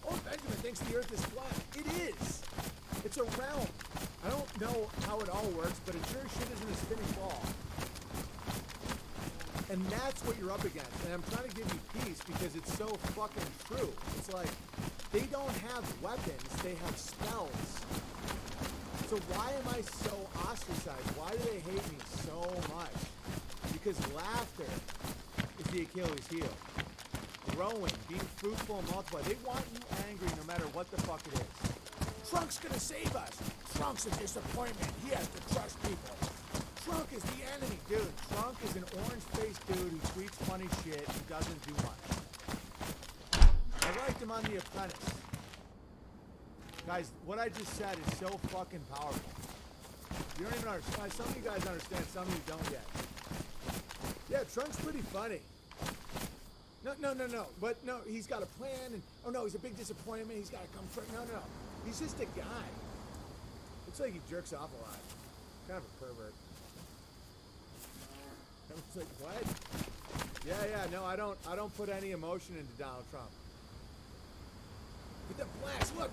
Owen Benjamin thinks the earth is flat. It is. It's a realm. I don't know how it all works, but it sure as shit isn't a spinning ball. And that's what you're up against. And I'm trying to give you peace because it's so fucking true. It's like, they don't have weapons, they have spells. So why am I so ostracized? Why do they hate me so much? Because laughter is the Achilles heel. Growing, being fruitful and multiply. They want you angry no matter what the fuck it is. Trunk's gonna save us. Trunk's a disappointment. He has to trust people. Trunk is the enemy, dude. Trunk is an orange-faced dude who tweets funny shit and doesn't do much. I liked him on The Apprentice. Guys, what I just said is so fucking powerful. You don't even understand. Some of you guys understand, some of you don't yet. Yeah, Trunk's pretty funny. No. But no, he's got a plan, and oh no, he's a big disappointment. He's got to come first. No. He's just a guy. Looks like he jerks off a lot. Kind of a pervert. It's like, what? Yeah, no, I don't put any emotion into Donald Trump. But the blacks, look,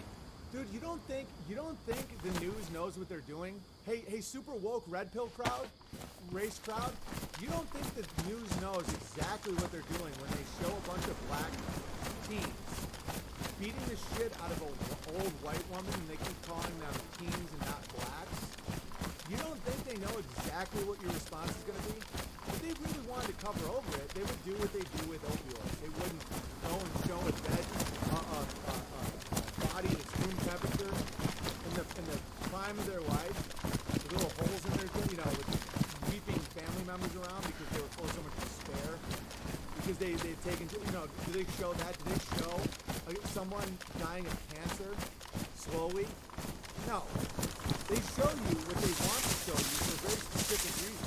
dude, you don't think the news knows what they're doing? Hey, super woke red pill crowd, race crowd, you don't think the news knows exactly what they're doing when they show a bunch of black teens beating the shit out of an old white woman and they keep calling them teens and not blacks? You don't think they know exactly what your response is going to be? If they really wanted to cover over it, they would do what they do with opioids. They wouldn't go and show a dead body that's room temperature in the prime of their life, with little holes in their thing, with weeping family members around because they were full of so much despair. Because they've taken, do they show that? Do they show someone dying of cancer slowly? No. They show you what they want to show you for a very specific reason.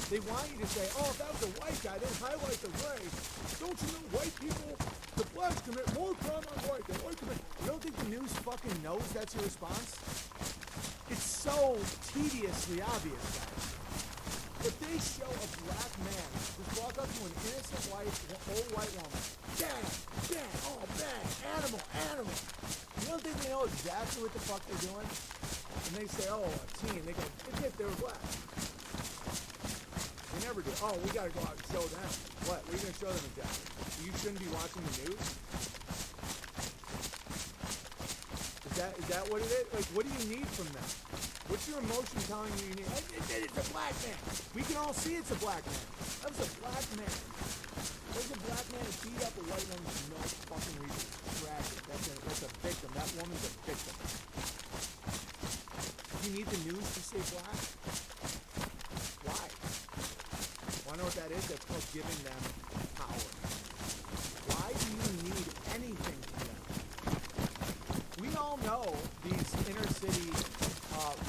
They want you to say, oh, if that was a white guy, they'd highlight the race. Don't you know white people, the blacks commit more crime on white than white commit. You don't think the news fucking knows that's your response? It's so tediously obvious, guys. If they show a black man just walk up to an innocent old white woman, dad, oh man, animal. You don't think they know exactly what the fuck they're doing? And they say, oh, a teen, they go, it's if they were black. They never do. Oh, we gotta go out and show them. What are you gonna show them exactly? You shouldn't be watching the news? Is that what it is? Like, what do you need from them? What's your emotion telling you need? It's a black man. We can all see it's a black man. That was a black man. There's a black man who beat up a white woman for no fucking reason. It's tragic. That's a victim. That woman's a victim. You need the news to say black? Why? Wanna know what that is? That's called giving them power. Why do you need anything from them? We all know these inner city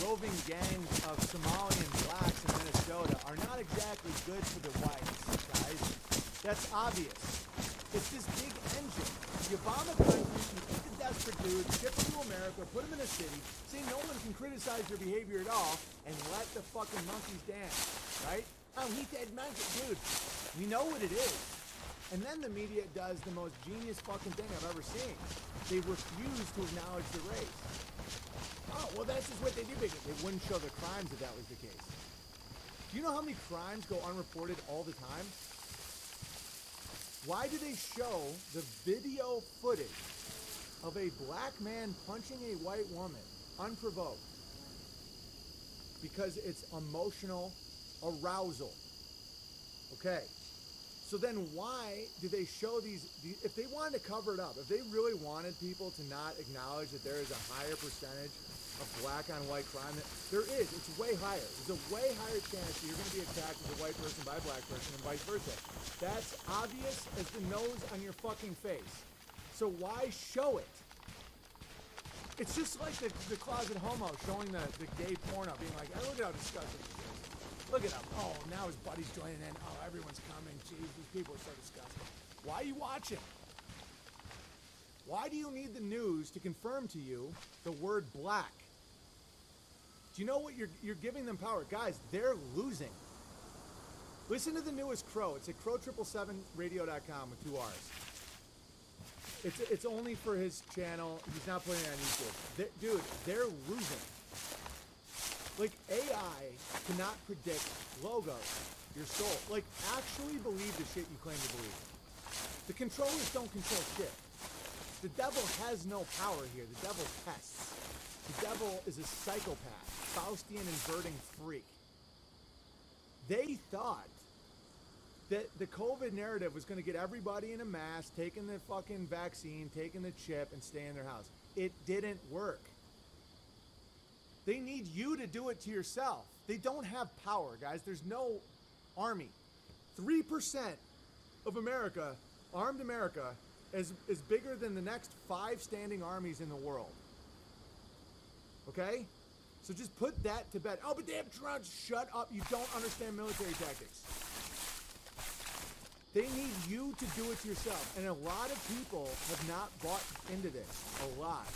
roving gangs of Somalian blacks in Minnesota are not exactly good for the whites, guys. That's obvious. It's this big engine. You bomb a country, you take the desperate dudes, ship them to America, put them in a city, say no one can criticize your behavior at all, and let the fucking monkeys dance, right? Oh, he said monkey. Dude, we know what it is. And then the media does the most genius fucking thing I've ever seen. They refuse to acknowledge the race. Oh, well, that's just what they do, because they wouldn't show the crimes if that was the case. Do you know how many crimes go unreported all the time? Why do they show the video footage of a black man punching a white woman unprovoked? Because it's emotional arousal. Okay. So then why do they show these, if they wanted to cover it up, if they really wanted people to not acknowledge that there is a higher percentage of black on white crime, there is, it's way higher. There's a way higher chance that you're going to be attacked as a white person by a black person and vice versa. That's obvious as the nose on your fucking face. So why show it? It's just like the closet homo showing the gay porno, being like, hey, look at how disgusting this is. Look at him. Oh, now his buddy's joining in. Oh, everyone's coming. Jeez, these people are so disgusting. Why are you watching? Why do you need the news to confirm to you the word black? Do you know what you're giving them power? Guys, they're losing. Listen to the newest Crow. It's at crow777radio.com with 2 R's. It's only for his channel. He's not putting it on YouTube. Dude, they're losing. Like, AI cannot predict logos, your soul. Like, actually believe the shit you claim to believe. The controllers don't control shit. The devil has no power here. The devil tests. The devil is a psychopath, Faustian inverting freak. They thought that the COVID narrative was going to get everybody in a mask, taking the fucking vaccine, taking the chip, and stay in their house. It didn't work. They need you to do it to yourself. They don't have power, guys. There's no army. 3% of America, armed America, is bigger than the next 5 standing armies in the world. Okay? So just put that to bed. Oh, but they have drones. Shut up. You don't understand military tactics. They need you to do it to yourself. And a lot of people have not bought into this. A lot.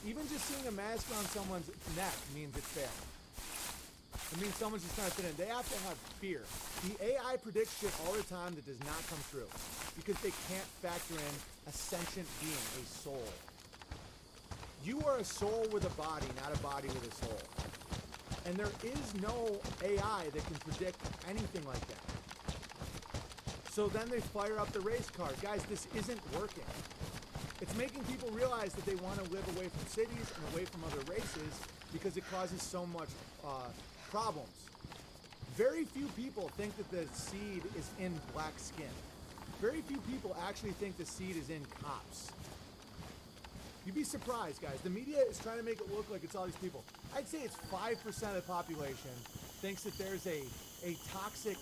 Even just seeing a mask on someone's neck means it's fair. I mean, someone's just trying to fit in. They have to have fear. The AI predicts shit all the time that does not come true because they can't factor in a sentient being, a soul. You are a soul with a body, not a body with a soul. And there is no AI that can predict anything like that. So then they fire up the race cars. Guys, this isn't working. It's making people realize that they want to live away from cities and away from other races because it causes so much problems. Very few people think that the seed is in black skin. Very few people actually think the seed is in cops. You'd be surprised, guys. The media is trying to make it look like it's all these people. I'd say it's 5% of the population thinks that there's a toxic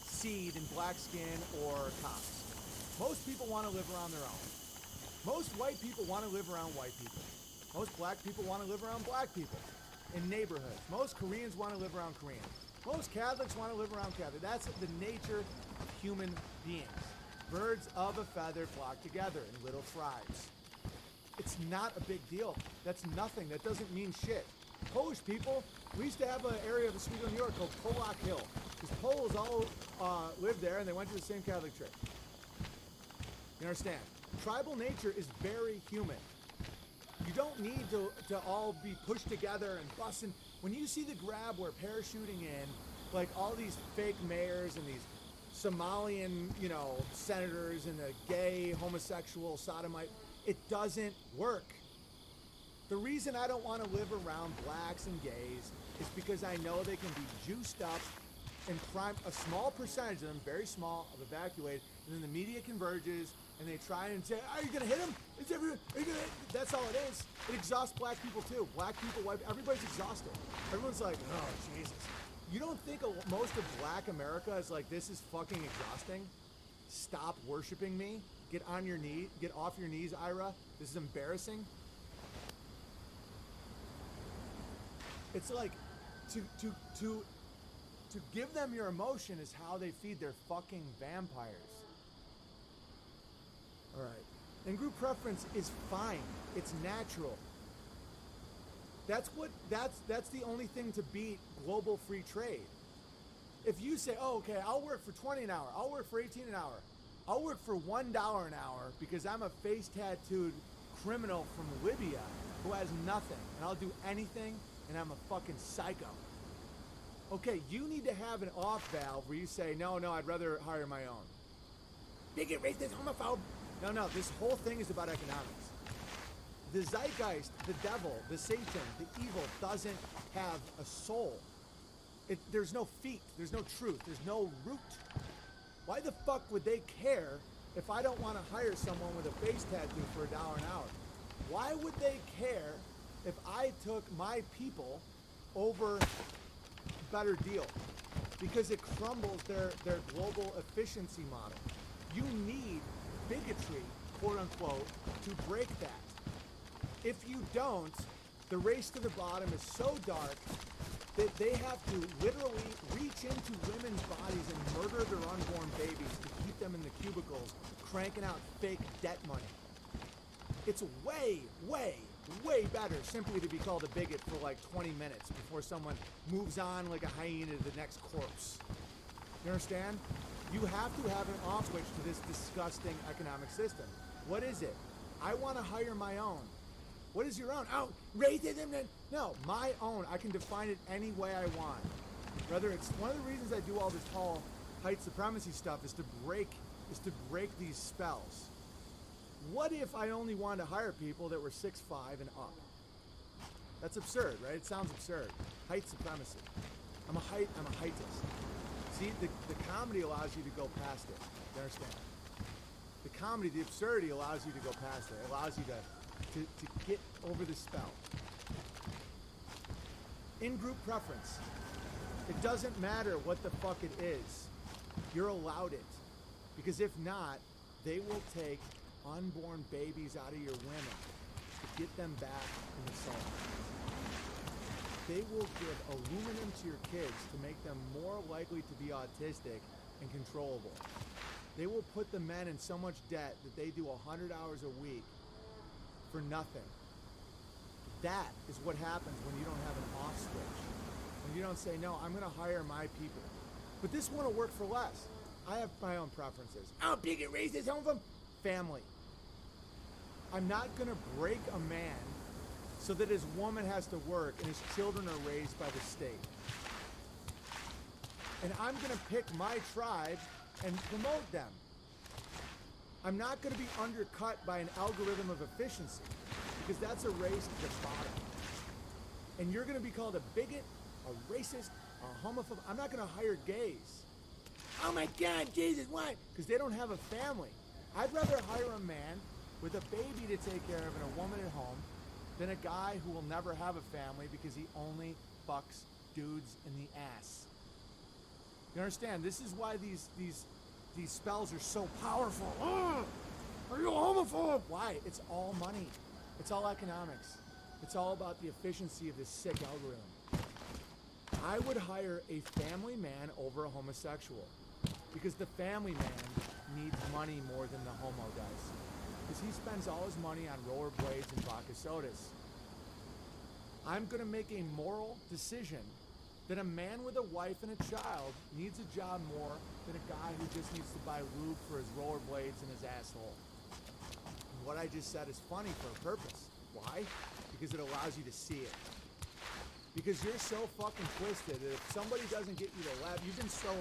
seed in black skin or cops. Most people want to live around their own. Most white people want to live around white people. Most black people want to live around black people in neighborhoods. Most Koreans want to live around Koreans. Most Catholics want to live around Catholics. That's the nature of human beings. Birds of a feather flock together in little tribes. It's not a big deal. That's nothing. That doesn't mean shit. Polish people, we used to have an area of Oswego, New York called Polak Hill. Because Poles all lived there and they went to the same Catholic church. You understand? Tribal nature is very human. You don't need to all be pushed together and busting. When you see the grab where parachuting in, like all these fake mayors and these Somalian, senators and the gay, homosexual, sodomite, it doesn't work. The reason I don't want to live around blacks and gays is because I know they can be juiced up and a small percentage of them, very small, have evacuated, and then the media converges and they try and say, are you going to hit him? That's all it is. It exhausts black people too. Black people, white, everybody's exhausted. Everyone's like, oh, Jesus. You don't think most of black America is like, this is fucking exhausting? Stop worshiping me. Get on your knee. Get off your knees, Ira. This is embarrassing. It's like to give them your emotion is how they feed their fucking vampires. All right. And group preference is fine. It's natural. That's the only thing to beat global free trade. If you say, oh, okay, I'll work for $20 an hour. I'll work for $18 an hour. I'll work for $1 an hour because I'm a face tattooed criminal from Libya who has nothing and I'll do anything and I'm a fucking psycho. Okay, you need to have an off valve where you say, no, I'd rather hire my own. Bigot, racist, homophobe. No, this whole thing is about economics. The zeitgeist, the devil, the Satan, the evil doesn't have a soul. There's no feet, there's no truth, there's no root. Why the fuck would they care if I don't want to hire someone with a face tattoo for $1 an hour? Why would they care if I took my people over better deal? Because it crumbles their global efficiency model. You need bigotry, quote unquote, to break that. If you don't, the race to the bottom is so dark that they have to literally reach into women's bodies and murder their unborn babies to keep them in the cubicles, cranking out fake debt money. It's way, way, way better simply to be called a bigot for like 20 minutes before someone moves on like a hyena to the next corpse. You understand? You have to have an off switch to this disgusting economic system. What is it? I want to hire my own. What is your own? Oh, racism. No, my own. I can define it any way I want. Whether it's one of the reasons I do all this whole white supremacy stuff is to break these spells. What if I only wanted to hire people that were 6'5" and up? That's absurd, right? It sounds absurd. Height supremacy. I'm a heightist. See, the comedy allows you to go past it. You understand? The comedy, the absurdity allows you to go past it. It allows you to get over the spell. In-group preference. It doesn't matter what the fuck it is. You're allowed it. Because if not, they will take unborn babies out of your women to get them back in the sun. They will give aluminum to your kids to make them more likely to be autistic and controllable. They will put the men in so much debt that they do 100 hours a week for nothing. That is what happens when you don't have an off switch. and you don't say, no, I'm going to hire my people. But this one will work for less. I have my own preferences. I'm bigot, racist, homophobe. Family. I'm not going to break a man so that his woman has to work and his children are raised by the state. And I'm going to pick my tribe and promote them. I'm not going to be undercut by an algorithm of efficiency, because that's a race to the bottom. And you're going to be called a bigot, a racist, a homophobe. I'm not going to hire gays. Oh my God, Jesus, why? Because they don't have a family. I'd rather hire a man with a baby to take care of and a woman at home than a guy who will never have a family because he only fucks dudes in the ass. You understand? This is why these spells are so powerful. Oh, are you a homophobe? Why? It's all money. It's all economics. It's all about the efficiency of this sick algorithm. I would hire a family man over a homosexual, because the family man needs money more than the homo does. Because he spends all his money on rollerblades and vodka sodas. I'm going to make a moral decision that a man with a wife and a child needs a job more than a guy who just needs to buy lube for his rollerblades and his asshole. And what I just said is funny for a purpose. Why? Because it allows you to see it. Because you're so fucking twisted that if somebody doesn't get you to laugh, you've been so...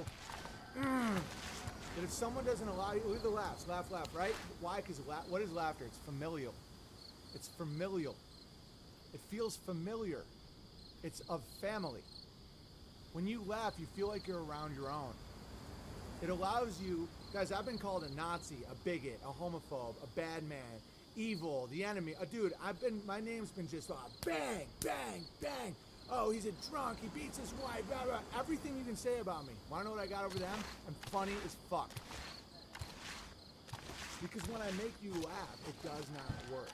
that if someone doesn't allow you... Look at the laughs. Laugh, laugh, right? Why? Because what is laughter? It's familial. It's familial. It feels familiar. It's of family. When you laugh, you feel like you're around your own. It allows you... Guys, I've been called a Nazi, a bigot, a homophobe, a bad man, evil, the enemy. Dude, my name's been just bang, bang, bang. Oh, he's a drunk, he beats his wife, blah, blah. Everything you can say about me. Wanna know what I got over them? I'm funny as fuck. Because when I make you laugh, it does not work.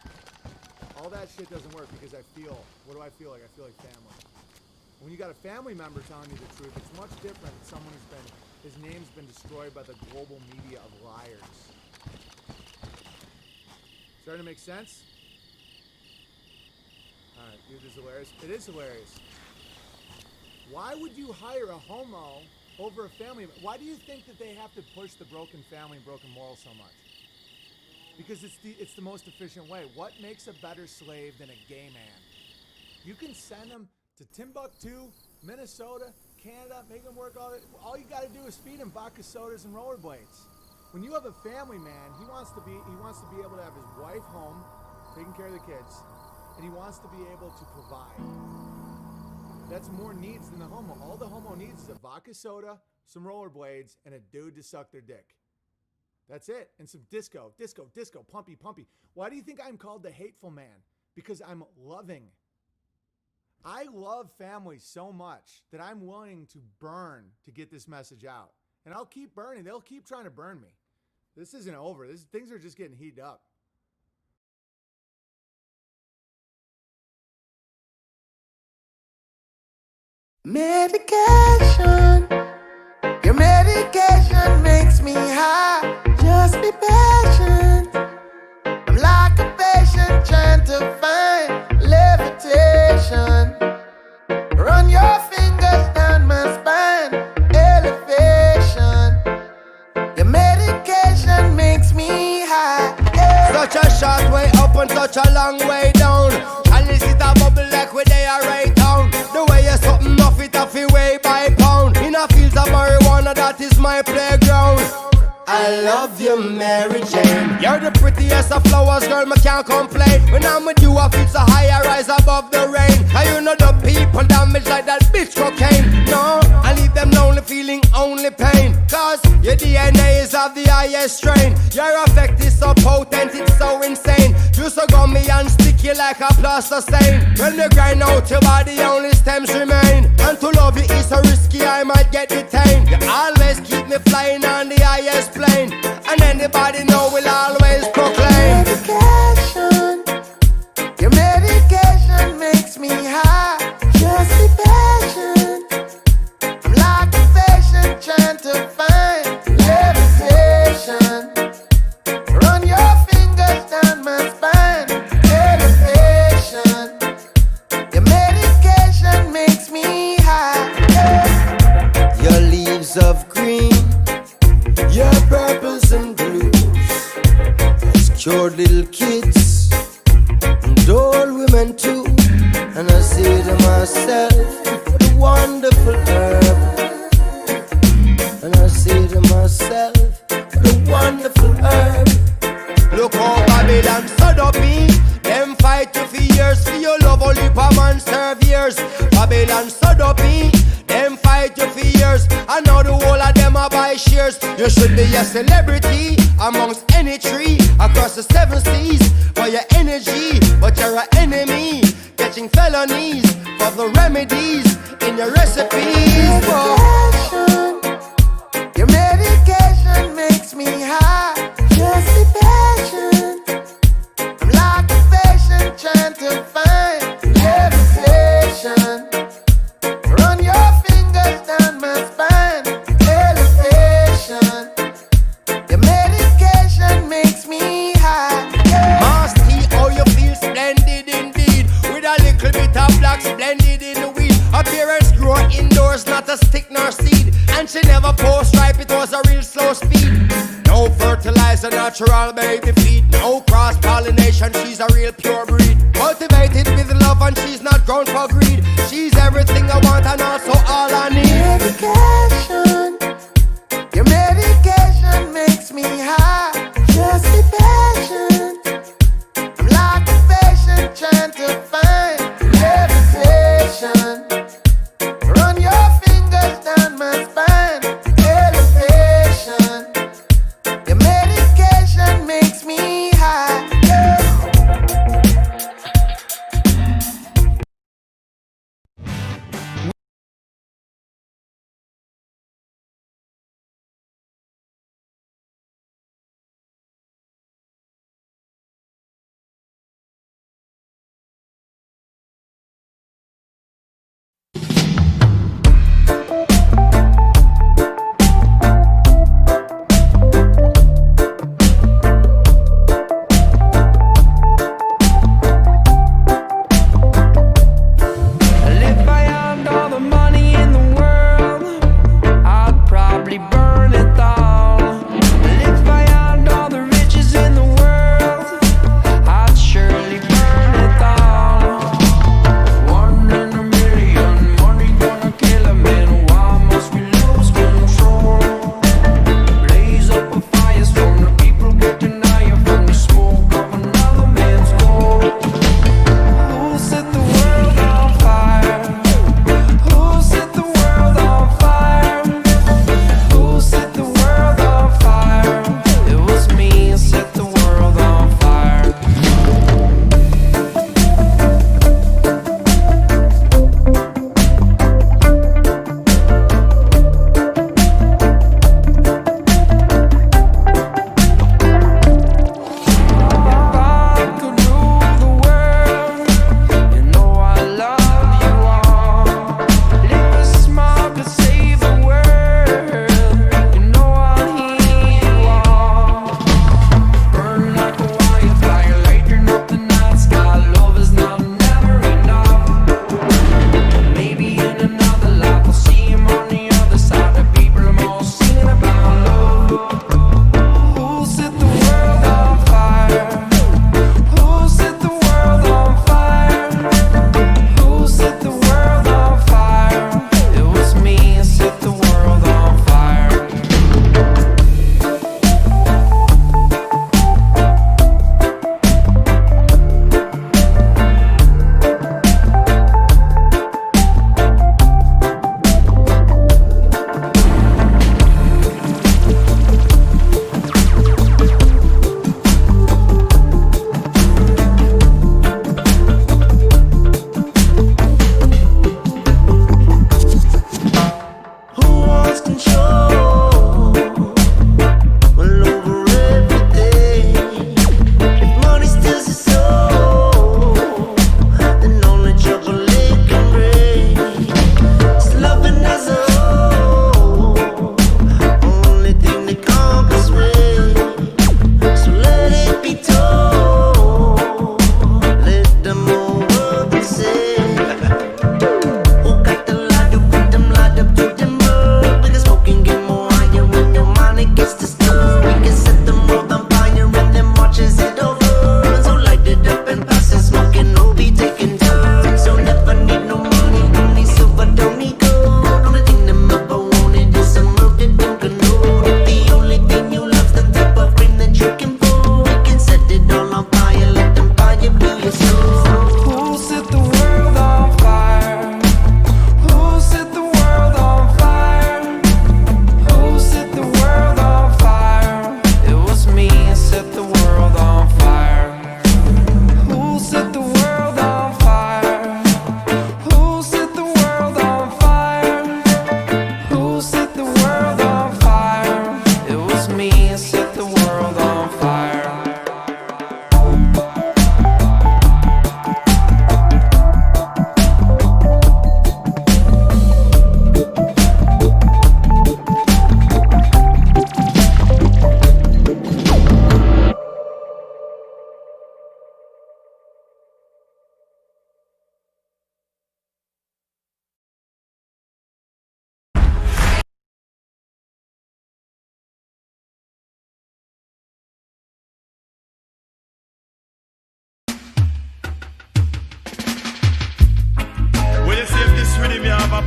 All that shit doesn't work because I feel, what do I feel like? I feel like family. When you got a family member telling you the truth, it's much different than someone his name's been destroyed by the global media of liars. Starting to make sense? Alright, dude, this is hilarious. It is hilarious. Why would you hire a homo over a family? Why do you think that they have to push the broken family and broken morals so much? Because it's the most efficient way. What makes a better slave than a gay man? You can send them to Timbuktu, Minnesota, Canada, make them work all you got to do is feed him vodka sodas and rollerblades. When you have a family man, he wants to be able to have his wife home, taking care of the kids, and he wants to be able to provide. That's more needs than the homo. All the homo needs is a vodka soda, some rollerblades, and a dude to suck their dick. That's it. And some disco, pumpy. Why do you think I'm called the hateful man? Because I'm loving. I love family so much that I'm willing to burn to get this message out. And I'll keep burning. They'll keep trying to burn me. This isn't over. Things are just getting heated up. Medication. Your medication makes me high. Just be patient. I'm like a patient trying to find levitation. Run your fingers down my spine. Elevation. Your medication makes me high. Such a short way up and such a long way down. And this is a bubble like where they are right down. The way you're something off it off your way by pound. In a fields of marijuana, that is my playground. I love you, Mary Jane. You're the prettiest of flowers, girl, me can't complain. When I'm with you, I feel so high, I rise above the rain. And you know the people damage like that bitch cocaine. No, I leave them lonely, feeling only pain. Cause your DNA is of the highest strain. Your effect is so potent, it's so insane. You so gummy and sticky like a plaster stain. When you grind out your body, only stems remain. And to love you is so risky, I might get detained. You always keep me flying on the highest plane. And anybody know will always proclaim. Medication. Your medication makes me high. Just be patient. I'm like a patient trying to find levitation. Run your fingers down my spine. Elevation. Your medication makes me high. myself the wonderful herb. And I say to myself, the wonderful herb. Look how Babylon stood up me. Them fight you for years, for your love only per man serve years. Babylon stood up me. Them fight you for years, and now the whole of them are buy shares. You should be a celebrity amongst any tree across the 7 seas for your energy, but you're an enemy, catching felonies for the remedies in your recipes. Your medication makes me high. Just be patient. I'm like a patient trying to find levitation. Run your fingers down my spine. Elevation. Your medication makes me high. Mass T, oh you feel splendid indeed. With a little bit of black splendid in the weed. Appearance grow indoors, not a stick nor seed. And she never post ripe, it was a real slow speed. No fertilizer, natural baby feed. No cross-pollination, she's a real pure breed. Cultivated with love and she's not grown for greed. She's everything I want and also all I need. Medication. Your medication makes me high. Just be patient. I'm like a patient trying to find levitation. Run your fingers down my spine. Elevation. Your medication makes me high.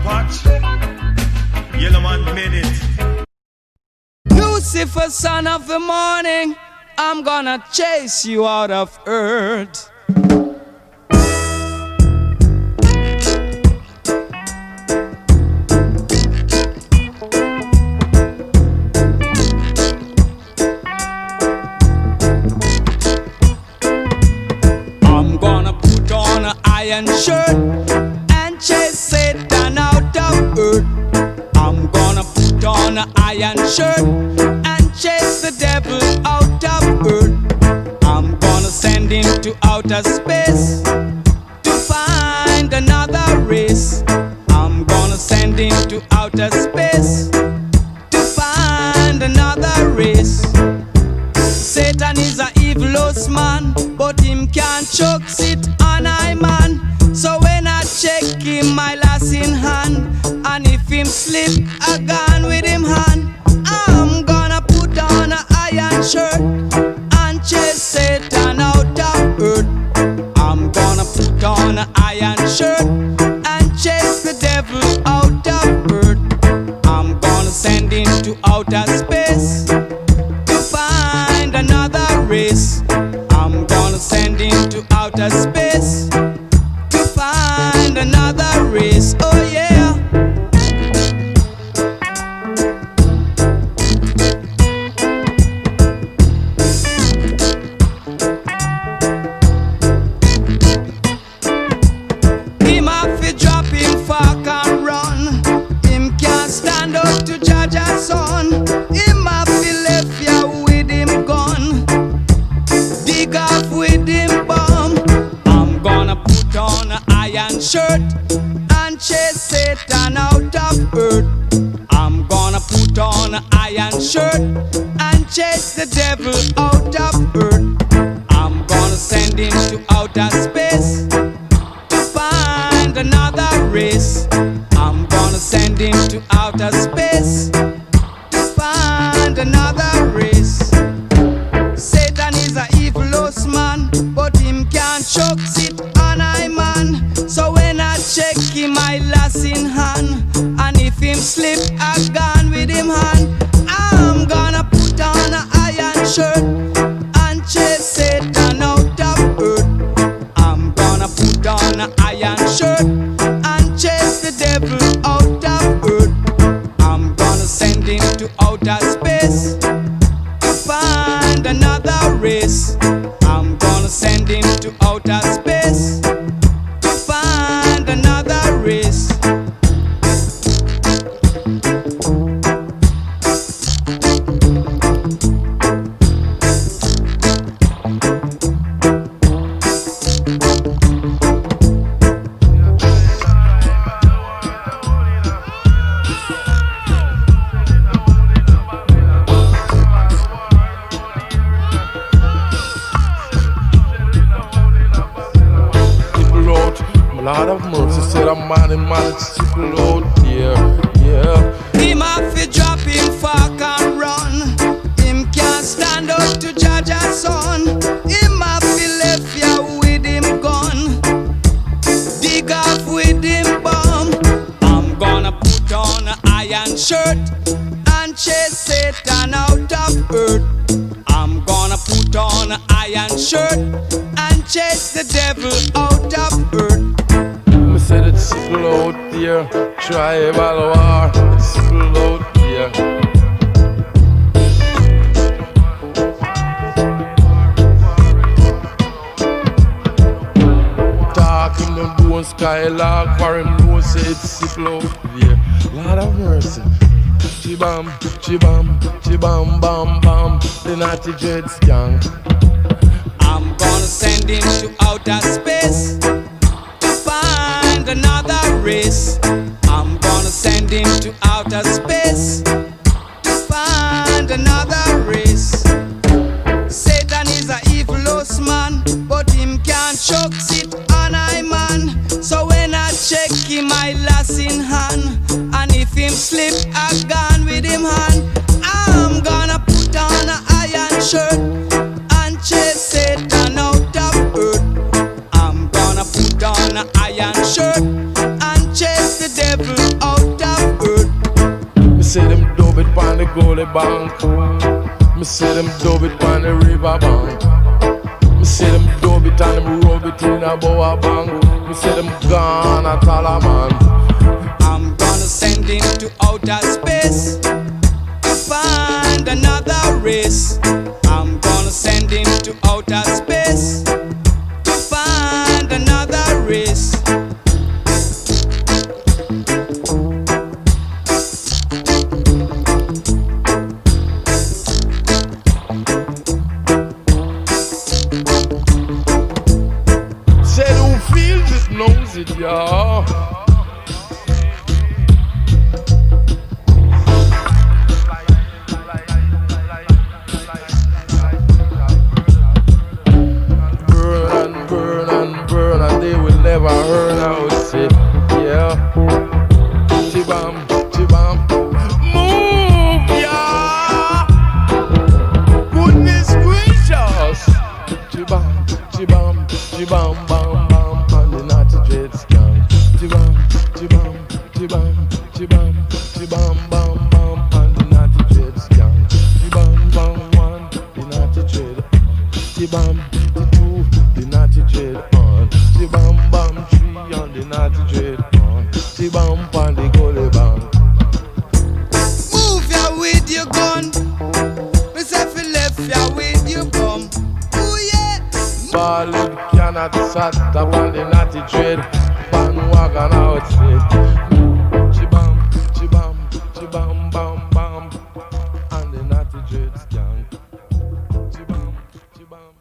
patch. Yellow man minute. Lucifer, son of the morning, I'm gonna chase you out of earth. I'm gonna put on an iron shirt and chase Satan out of earth. I'm gonna put on an iron shirt and chase the devil out of earth. I'm gonna send him to outer space to find another race. I'm gonna send him to outer space to find another race. Satan is a evilous man, but him can't choke it on I man. So when I check him, my lass in hand, and if him slip, I gone with him hand. I'm gonna put on an iron shirt and chase Satan out of earth. I'm gonna put on an iron shirt and chase the devil out of earth. I'm gonna send him to outer space to find another race. I'm gonna send him to outer space to find another race. Oh yeah. Him have to drop him fork and run. Him can't stand up to judge a son. Him have to left ya with him gun. Dig off with him bomb. I'm gonna put on an iron shirt and chase Satan out of earth. I'm gonna put on an iron shirt and chase the devil out of earth. I'm gonna send him to outer space to find another race. I'm gonna send him to outer space to find another race. Satan is a evilous man, but him can't choke it on I man. So when I check him, I lass in hand, and if him slip, I gone with him hand. I'm gonna put on an iron shirt and chase Satan out of earth. I'm gonna put on an iron shirt and chase the devil out of earth. I'm gonna send him to outer space to find another race. I'm gonna send him to outer space to find another race. Lord of mercy, said a man in man, sickle out, yeah. Him have to drop him fork and run. Him can't stand up to judge a son. Him have to left ya with him gun. Dig off with him bomb. I'm gonna put on an iron shirt and chase Satan out of earth. I'm gonna put on an iron shirt and chase the devil out of earth. Me said it's sickle out there, tribal war, it's sickle out there. Talking them bones, skylark, for him know say it's sickle out there. Lord of mercy. Chibam, chibam, chibam, bam, bam, the naughty dreads gang. I'm gonna send him to outer space to find another race. I'm gonna send him to outer space to find another race. Satan is a evilous man, but him can't choke it on I man. So when I check him, I lass in hand, and if him slip, I gone with him hand. I'm gonna put on an iron shirt and chase Satan out of earth. I'm gonna put on an iron shirt and chase the devil gully bank. Me see them dub it on the river bank. Me see them dub it and them rub it in a boa bank. Me see them gone at Talaman. I'm gonna send him to outer space to find another race. I'm gonna send him to outer space to find another race. Said who feels it knows it, y'all. Never heard how it's it, yeah. Chibam, chibam, move, yeah. Goodness gracious. Chibam, chibam, chibam, bam, bam, and the naughty dread scan. Chibam, chibam, chibam, chibam, chibam, bam, bam, and the naughty dread scan. Chibam, bam, one, the naughty dread. Chibam, the two, the naughty dread. Chibam bam tree on the naughty dread on. Chibam on the gully bank. Move ya with your gun. Myself left ya with your bum. Ooh yeah. Ballad cannot sat up on the naughty dread. Bandwagon outfit. Chibam, chibam, chibam bam bam. On the naughty dread skank. Chibam, chibam.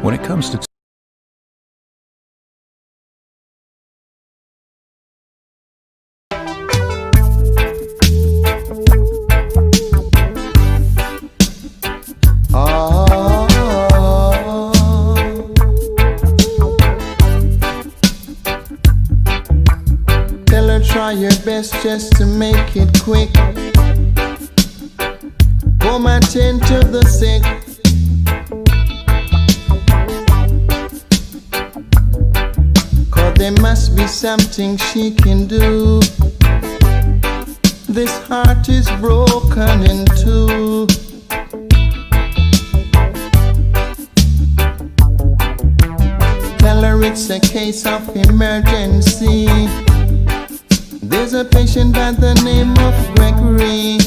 When it comes to tell her try your best just to make it quick. Come attend to the sick. There must be something she can do. This heart is broken in two. Tell her it's a case of emergency. There's a patient by the name of Gregory.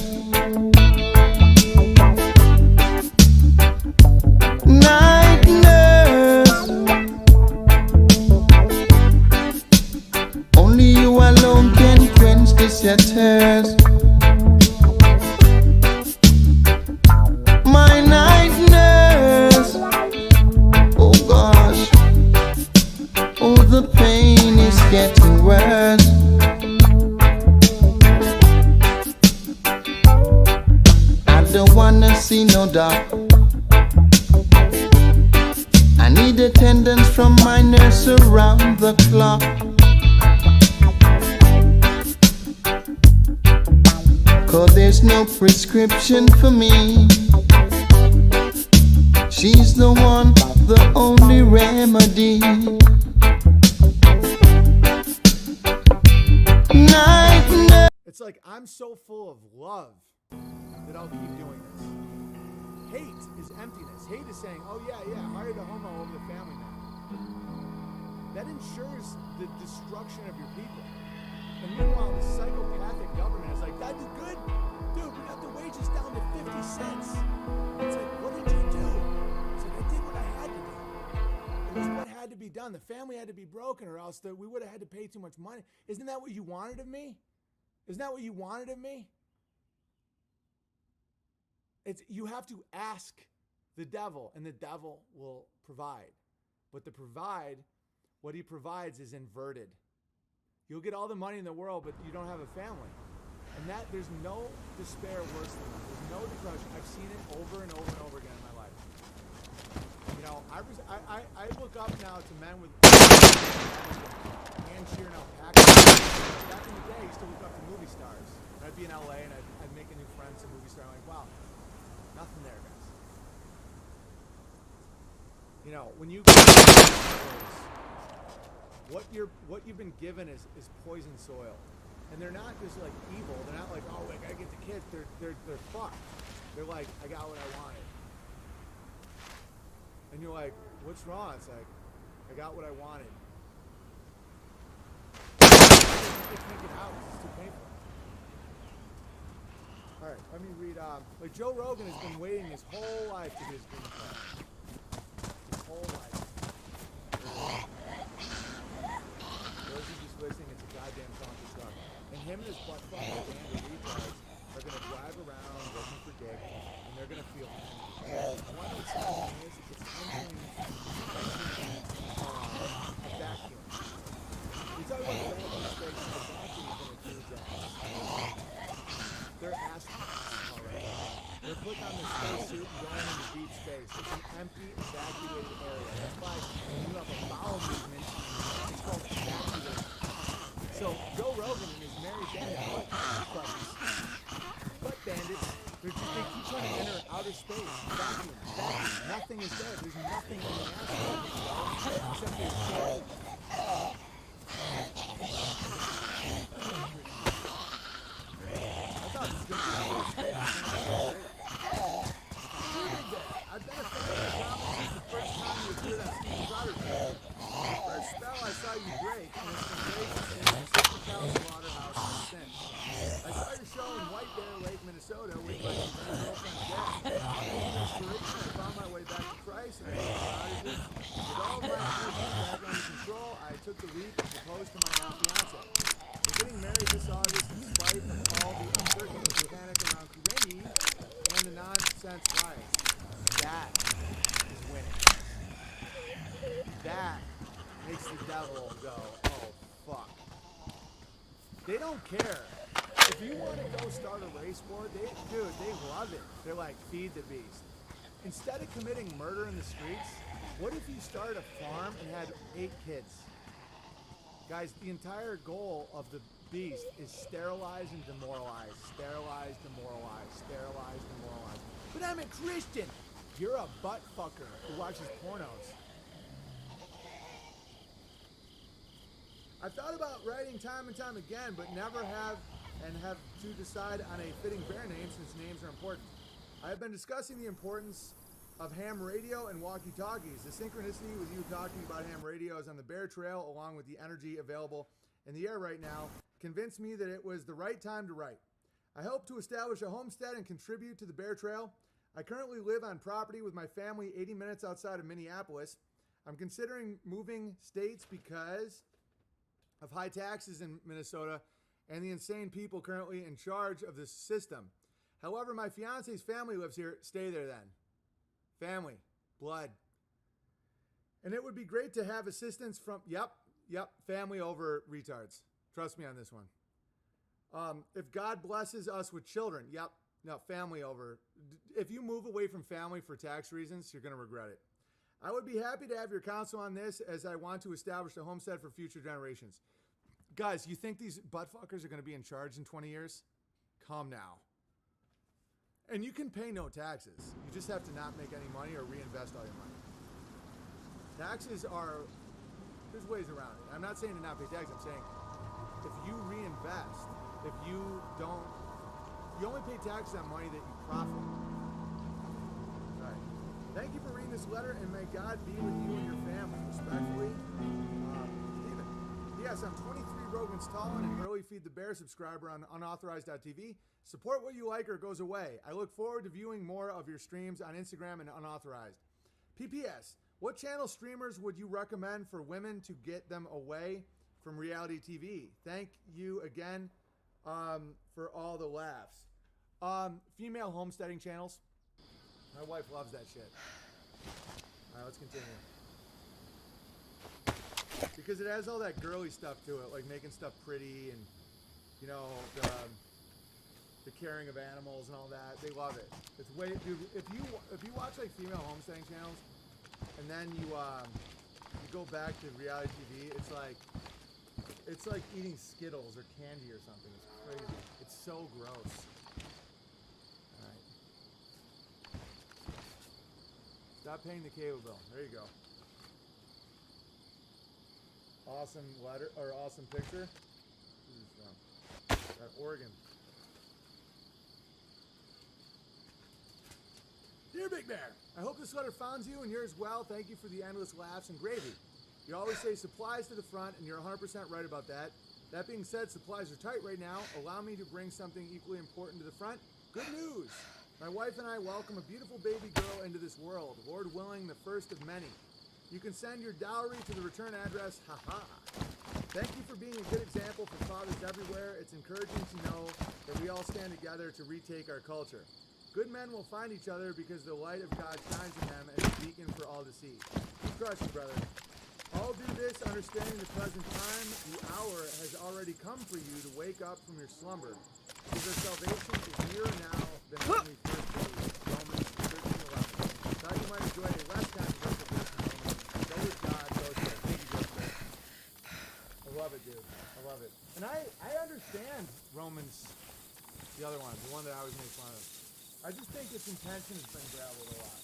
Night nurse, wanna see no doubt. I need attendance from my nurse around the clock. Cause there's no prescription for me. She's the one, the only remedy. Night. It's like I'm so full of love that I'll keep doing this. Hate is emptiness. Hate is saying, oh yeah, hire the homo over the family man. That ensures the destruction of your people. And meanwhile, the psychopathic government is like, that do good? Dude, we got the wages down to 50 cents. It's like, what did you do? It's like, I did what I had to do. It was what had to be done. The family had to be broken or else we would have had to pay too much money. Isn't that what you wanted of me? Isn't that what you wanted of me? You have to ask the devil, and the devil will provide. But what he provides is inverted. You'll get all the money in the world, but you don't have a family. And there's no despair worse than that. There's no depression. I've seen it over and over and over again in my life. You know, I look up now to men with hand shearing alpaca. Back in the day, I used to look up to movie stars. And I'd be in LA and I'd make a new friend, some movie star. I'm like, wow, nothing there, guys. You know, when you what you've been given is poison soil. And they're not just like evil. They're not like, oh, I gotta get the kids. They're fucked. They're like, I got what I wanted. And you're like, what's wrong? It's like, I got what I wanted. They can't get out. It's too painful. All right, let me read. Like Joe Rogan has been waiting his whole life to do his green card. His whole life. Those who just listening, it's a goddamn donkey truck. And him and his butt fucking band of retards are gonna drive around looking for dick, and they're gonna feel one of the things is it's entering a vacuum. We talk about the vacuum space, and the vacuum is gonna do that. They're astronauts already. They're putting on their spacesuit and going into deep space. It's an empty, evacuated area. That's why when you have a bowel movement, it's called evacuated. So Joe Rogan and his Mary Bandit butt bandits, they keep trying to enter outer space, vacuum. Nothing is there. There's nothing in the atmosphere except there's shit. I thought it was going to be space. I've been a fan of the comics since the first time you appeared on Steve Crowder's show. First spell I saw you break, and it's been great since the Cow Slaughterhouse since. I saw your show in White Bear Lake, Minnesota, with my girlfriend Jen. I found my way back to Christ, and I was proud of it. With all my emotions back under control, I took the leap and proposed to my now fiance. We're getting married this August in spite of all the uncertainty and panic around Karenni and the nonsense riots. That is winning. That makes the devil go, oh, fuck. They don't care. If you want to go start a race war, they love it. They're like, feed the beast. Instead of committing murder in the streets, what if you start a farm and had 8 kids? Guys, the entire goal of the beast is sterilize and demoralize. Sterilize, demoralize, sterilize, demoralize. But I'm a Christian. You're a butt fucker who watches pornos. I've thought about writing time and time again, but never have to decide on a fitting bear name since names are important. I have been discussing the importance of ham radio and walkie-talkies. The synchronicity with you talking about ham radios on the Bear Trail, along with the energy available in the air right now, convinced me that it was the right time to write. I hope to establish a homestead and contribute to the Bear Trail. I currently live on property with my family 80 minutes outside of Minneapolis. I'm considering moving states because of high taxes in Minnesota and the insane people currently in charge of this system. However, my fiance's family lives here. Stay there then. Family. Blood. And it would be great to have assistance from, family over retards. Trust me on this one. If God blesses us with children, No, family over. If you move away from family for tax reasons, you're going to regret it. I would be happy to have your counsel on this as I want to establish a homestead for future generations. Guys, you think these buttfuckers are going to be in charge in 20 years? Calm now. And you can pay no taxes. You just have to not make any money or reinvest all your money. Taxes are, there's ways around it. I'm not saying to not pay taxes. I'm saying if you reinvest, if you don't, you only pay taxes on money that you profit. All right. Thank you for reading this letter, and may God be with you and your family. Respectfully, Steven. Yes, I'm 23 Rogans tall and an early Feed the Bear subscriber on unauthorized.tv. Support what you like or it goes away. I look forward to viewing more of your streams on Instagram and unauthorized. PPS, what channel streamers would you recommend for women to get them away from reality TV? Thank you again for all the laughs. Female homesteading channels. My wife loves that shit. All right, let's continue. Because it has all that girly stuff to it, like making stuff pretty and, you know, the caring of animals and all that. They love it. It's way, dude. If you watch like female homesteading channels, and then you go back to reality TV, it's like eating Skittles or candy or something. It's crazy. It's so gross. All right. Stop paying the cable bill. There you go. Awesome letter or awesome picture. Who's this from? Oregon. Dear Big Bear, I hope this letter finds you and yours well. Thank you for the endless laughs and gravy. You always say supplies to the front, and you're 100% right about that. That being said, supplies are tight right now. Allow me to bring something equally important to the front. Good news! My wife and I welcome a beautiful baby girl into this world. Lord willing, the first of many. You can send your dowry to the return address, haha. Thank you for being a good example for fathers everywhere. It's encouraging to know that we all stand together to retake our culture. Good men will find each other because the light of God shines in them as a beacon for all to see. Keep crushing, brother. All do this understanding the present time. The hour has already come for you to wake up from your slumber. Because our salvation is nearer now than when we first believed. Romans 13:11. Thought you might enjoy a less controversial verse in Romans. Go with God, go straight. Thank you, Joseph. I love it, dude. I love it. And I understand Romans, the other one, the one that I always make fun of. I just think its intention has been gravelled a lot.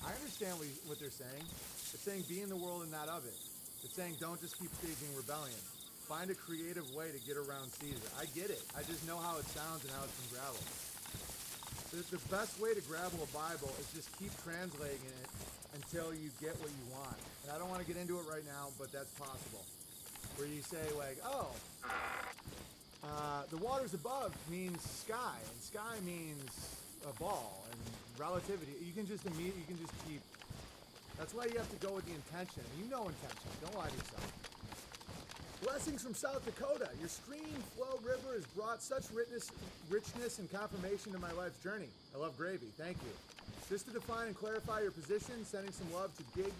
I understand what they're saying. It's saying be in the world and not of it. It's saying don't just keep staging rebellion. Find a creative way to get around Caesar. I get it. I just know how it sounds and how it's been gravelled. The best way to gravel a Bible is just keep translating it until you get what you want. And I don't want to get into it right now, but that's possible. Where you say like, oh, the waters above means sky, and sky means a ball, and relativity. You can just keep. That's why you have to go with the intention. You know intention. Don't lie to yourself. Blessings from South Dakota. Your stream flow river has brought such richness and confirmation to my life's journey. I love gravy. Thank you. Just to define and clarify your position, sending some love to Gig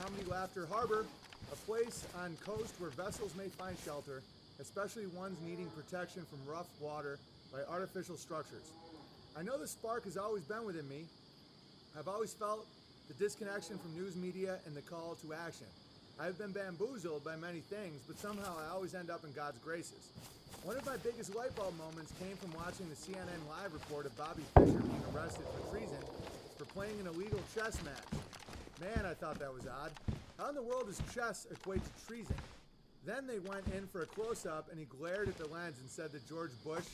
Comedy Laughter Harbor, a place on coast where vessels may find shelter, especially ones needing protection from rough water by artificial structures. I know the spark has always been within me. I've always felt the disconnection from news media and the call to action. I've been bamboozled by many things, but somehow I always end up in God's graces. One of my biggest light bulb moments came from watching the CNN live report of Bobby Fischer being arrested for treason for playing an illegal chess match. Man, I thought that was odd. How in the world does chess equate to treason? Then they went in for a close-up and he glared at the lens and said that George Bush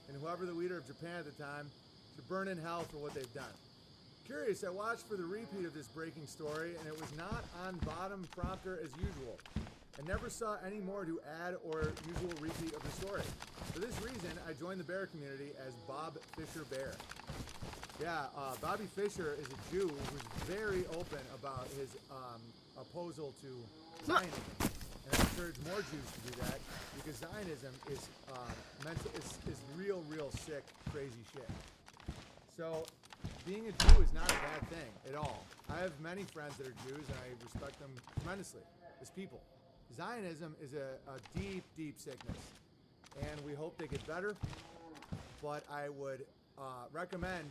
and whoever the leader of Japan at the time should burn in hell for what they've done. Curious, I watched for the repeat of this breaking story and it was not on bottom prompter as usual. I never saw any more to add or usual repeat of the story. For this reason, I joined the bear community as Bob Fischer Bear. Yeah, Bobby Fischer is a Jew who's very open about his opposal to Zionism. And I encourage more Jews to do that because Zionism is real sick, crazy shit. So being a Jew is not a bad thing at all. I have many friends that are Jews and I respect them tremendously as people. Zionism is a deep sickness and we hope they get better. but I would recommend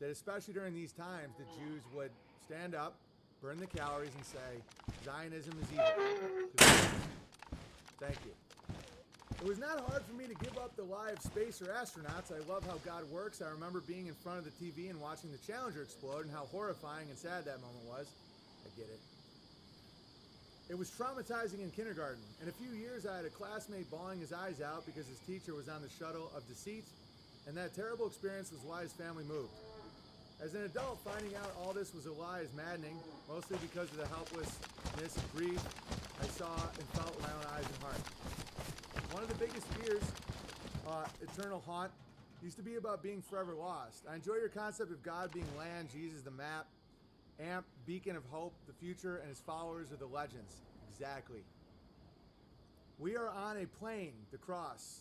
that, especially during these times, the Jews would stand up, burn the calories, and say, Zionism is evil. Thank you. It was not hard for me to give up the lie of space or astronauts. I love how God works. I remember being in front of the TV and watching the Challenger explode and how horrifying and sad that moment was. I get it. It was traumatizing in kindergarten. In a few years, I had a classmate bawling his eyes out because his teacher was on the shuttle of deceit, and that terrible experience was why his family moved. As an adult, finding out all this was a lie is maddening, mostly because of the helplessness and grief I saw and felt with my own eyes and heart. One of the biggest fears, eternal haunt, used to be about being forever lost. I enjoy your concept of God being land, Jesus the map, amp, beacon of hope, the future, and his followers are the legends. Exactly. We are on a plane, the cross,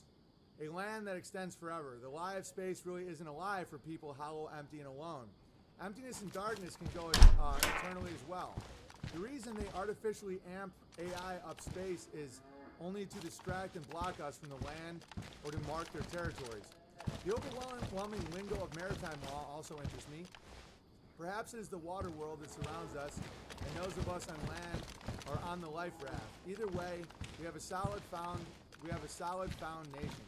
a land that extends forever. The lie of space really isn't a lie for people hollow, empty, and alone. Emptiness and darkness can go eternally as well. The reason they artificially amp AI up space is only to distract and block us from the land or to mark their territories. The overwhelming lingo of maritime law also interests me. Perhaps it is the water world that surrounds us, and those of us on land are on the life raft. Either way, we have a solid found nation.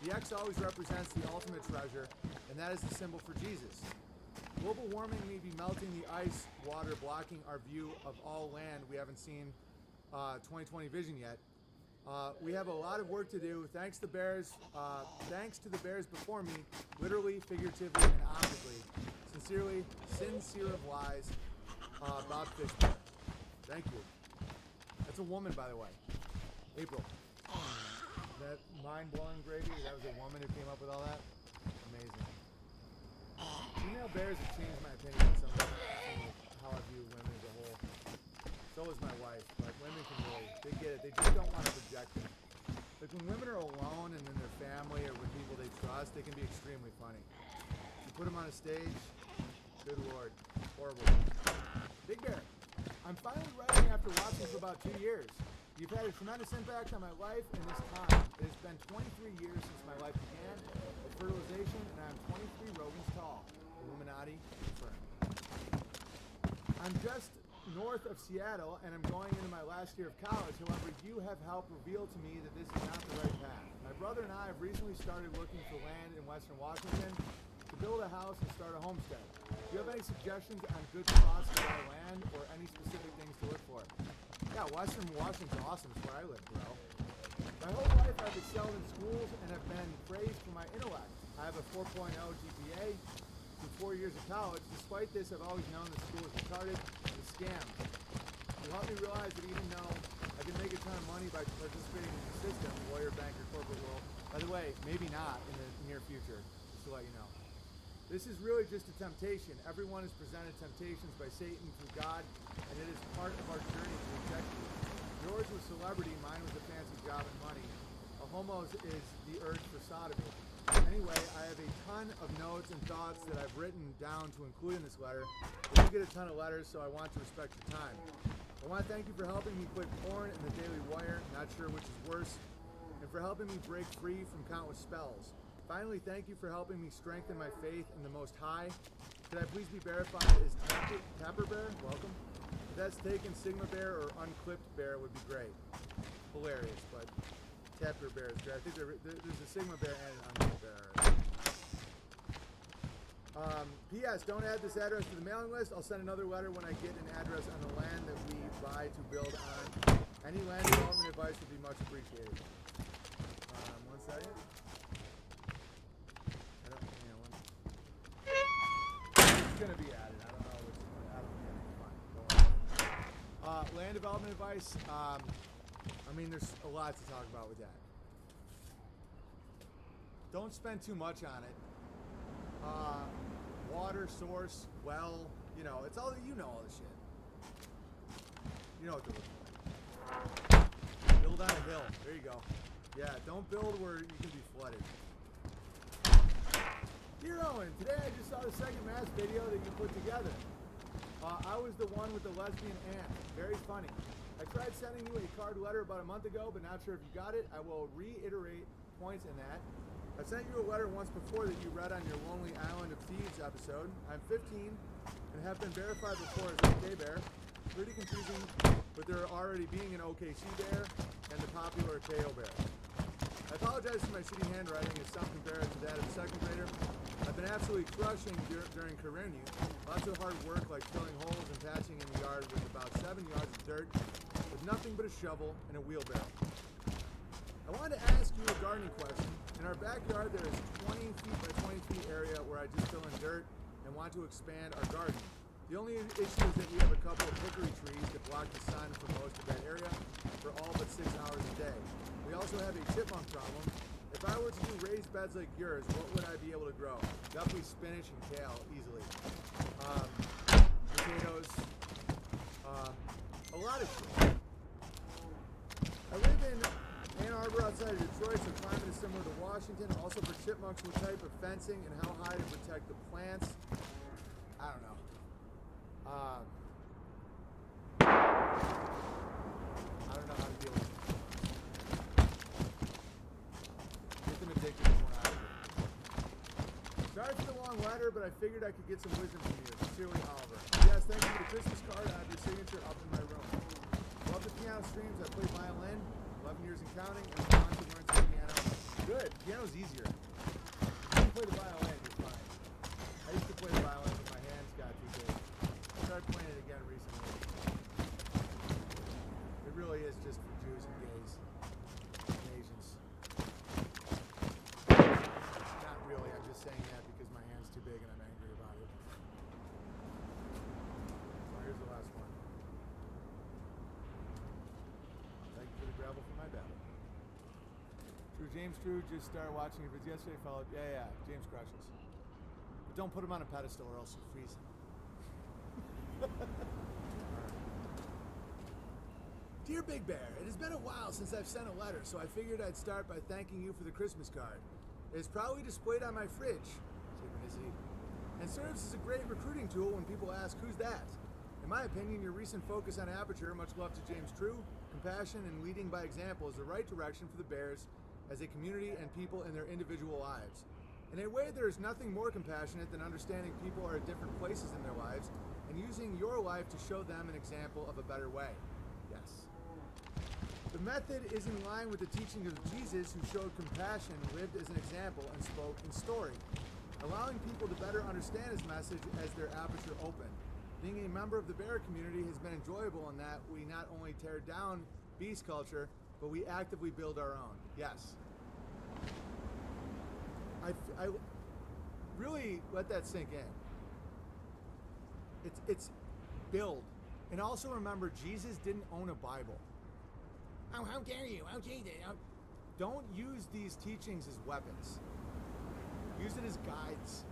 The X always represents the ultimate treasure, and that is the symbol for Jesus. Global warming may be melting the ice water, blocking our view of all land. We haven't seen 2020 vision yet. We have a lot of work to do. Thanks to the bears before me, literally, figuratively, and optically. Sincerely, sincere of lies, Bob Fishburne. Thank you. That's a woman, by the way. April. That mind-blowing, Brady? That was a woman who came up with all that? Amazing. Female bears have changed my opinion on some of how I view women as a whole. So is my wife. Like, women can really, they get it. They just don't want to project it. Like, when women are alone and in their family or with people they trust, they can be extremely funny. You put them on a stage, good lord, horrible. Big Bear, I'm finally writing after watching for about 2 years. You've had a tremendous impact on my life in this time. It has been 23 years since my life began with fertilization, and I'm 23 Rogans tall. Illuminati confirmed. I'm just north of Seattle, and I'm going into my last year of college. However, you have helped reveal to me that this is not the right path. My brother and I have recently started looking for land in Western Washington to build a house and start a homestead. Do you have any suggestions on good spots to buy land or any specific things to look for? Yeah, Western Washington's awesome. It's where I live, bro. My whole life I've excelled in schools and have been praised for my intellect. I have a 4.0 GPA through 4 years of college. Despite this, I've always known that school is retarded and a scam. You helped me realize that even though I can make a ton of money by participating in the system, lawyer, banker, corporate world, by the way, maybe not in the near future, just to let you know. This is really just a temptation. Everyone is presented temptations by Satan through God, and it is part of our journey to reject you. Yours was celebrity, mine was a fancy job and money. A homo's is the urge for sodomy. Anyway, I have a ton of notes and thoughts that I've written down to include in this letter. But you get a ton of letters, so I want to respect your time. I want to thank you for helping me quit porn and the Daily Wire, not sure which is worse, and for helping me break free from countless spells. Finally, thank you for helping me strengthen my faith in the Most High. Could I please be verified as Tapper Bear? Welcome. If that's taken, Sigma Bear or Unclipped Bear would be great. Hilarious, but Tapper Bear is great. I think there's a Sigma Bear and an Unclipped Bear. P.S. Don't add this address to the mailing list. I'll send another letter when I get an address on the land that we buy to build on. Any land development advice would be much appreciated. 1 second. It's gonna be added. I don't know which one. I don't know. Fine. Go on. Land development advice. I mean, there's a lot to talk about with that. Don't spend too much on it. Water source, well, you know, it's all you know all this shit. You know what to look for. Build on a hill. There you go. Yeah, don't build where you can be flooded. Dear Owen, today I just saw the second mass video that you put together. I was the one with the lesbian aunt. Very funny. I tried sending you a card letter about a month ago, but not sure if you got it. I will reiterate points in that. I sent you a letter once before that you read on your Lonely Island of Thieves episode. I'm 15 and have been verified before as OK Bear. Pretty confusing with there already being an OKC Bear and the popular KO Bear. I apologize for my shitty handwriting as some compare it to that of a second grader. I've been absolutely crushing during career youth. Lots of hard work like filling holes and patching in the yard with about 7 yards of dirt with nothing but a shovel and a wheelbarrow. I wanted to ask you a gardening question. In our backyard there is 20 feet by 20 feet area where I just fill in dirt and want to expand our garden. The only issue is that we have a couple of hickory trees that block the sun for most of that area for all but 6 hours a day. We also have a chipmunk problem. If I were to do raised beds like yours, what would I be able to grow? Definitely spinach and kale, easily. Potatoes, a lot of shit. I live in Ann Arbor outside of Detroit, so climate is similar to Washington. Also for chipmunks, what type of fencing and how high to protect the plants? I don't know. I don't know how to deal with it. Get them addicted to one out of it. Sorry for the long letter, but I figured I could get some wisdom from you. Sincerely, Oliver. Yes, thank you for the Christmas card. I have your signature up in my room. Love the piano streams. I play violin. 11 years and counting, and I want to learn some piano. Good. Piano's easier. You can play the violin, you're fine. I used to play the violin, but my hands got too big. I started playing it again recently. It really is just for Jews and gays and Asians. Not really. I'm just saying that because my hand's too big and I'm angry about it. So here's the last one. Thank you for the gravel for my battle. True James True just started watching your videos yesterday. Followed. Yeah. James crushes. But don't put him on a pedestal or else you'll freeze him. Dear Big Bear, it has been a while since I've sent a letter, so I figured I'd start by thanking you for the Christmas card. It is proudly displayed on my fridge, synchronicity, and serves as a great recruiting tool when people ask, who's that? In my opinion, your recent focus on Aperture, much love to James True, compassion and leading by example is the right direction for the Bears as a community and people in their individual lives. In a way, there is nothing more compassionate than understanding people are at different places in their lives and using your life to show them an example of a better way. Yes. The method is in line with the teaching of Jesus, who showed compassion, lived as an example, and spoke in story, allowing people to better understand his message as their aperture opened. Being a member of the bear community has been enjoyable in that we not only tear down beast culture, but we actively build our own. Yes. I really let that sink in. It's build. And also remember, Jesus didn't own a Bible. Oh, how dare you? How dare you? Don't use these teachings as weapons. Use it as guides.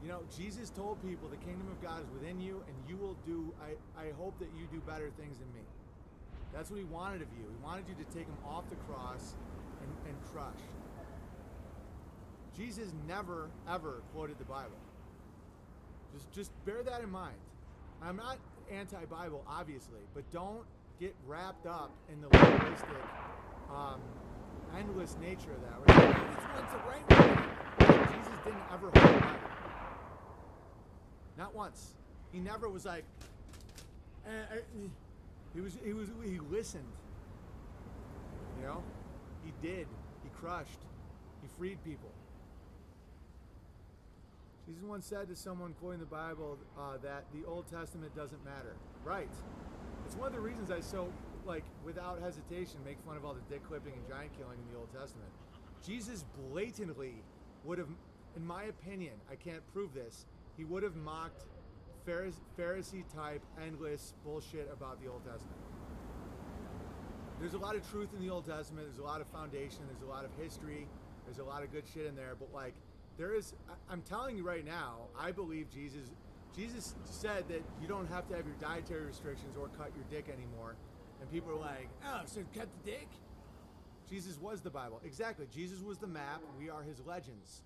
You know, Jesus told people the kingdom of God is within you, and you will do, I hope that you do better things than me. That's what he wanted of you. He wanted you to take him off the cross and crush. Jesus never, ever quoted the Bible. Just bear that in mind. I'm not anti-Bible, obviously, but don't get wrapped up in the legalistic, endless nature of that. Right? It's the right way. Jesus didn't ever hold the Bible. Not once. He never was like. He listened. You know, he did. He crushed. He freed people. Jesus once said to someone quoting the Bible that the Old Testament doesn't matter. Right. It's one of the reasons I so, without hesitation, make fun of all the dick clipping and giant killing in the Old Testament. Jesus blatantly would have, in my opinion, I can't prove this, he would have mocked Pharisee-type, endless bullshit about the Old Testament. There's a lot of truth in the Old Testament. There's a lot of foundation. There's a lot of history. There's a lot of good shit in there. But I'm telling you right now, I believe Jesus said that you don't have to have your dietary restrictions or cut your dick anymore. And people are like, oh, so cut the dick? Jesus was the Bible. Exactly. Jesus was the map. We are his legends.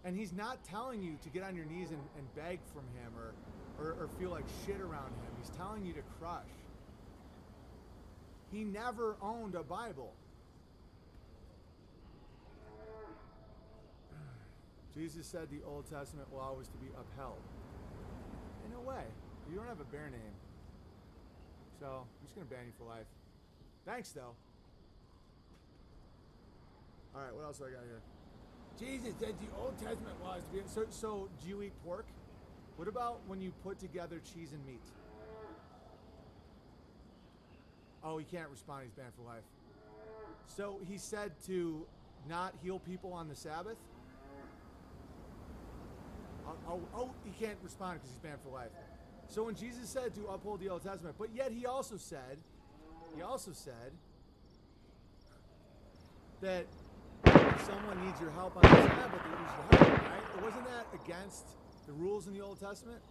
And he's not telling you to get on your knees and beg from him or feel like shit around him. He's telling you to crush. He never owned a Bible. Jesus said the Old Testament law was to be upheld. In a way. You don't have a bear name. So, I'm just going to ban you for life. Thanks, though. Alright, what else do I got here? Jesus said the Old Testament law is to be... So, do you eat pork? What about when you put together cheese and meat? Oh, he can't respond. He's banned for life. So, he said to not heal people on the Sabbath? Oh, he can't respond because he's banned for life. So when Jesus said to uphold the Old Testament, but yet he also said that if someone needs your help on the Sabbath, that you should help them, right? Wasn't that against the rules in the Old Testament?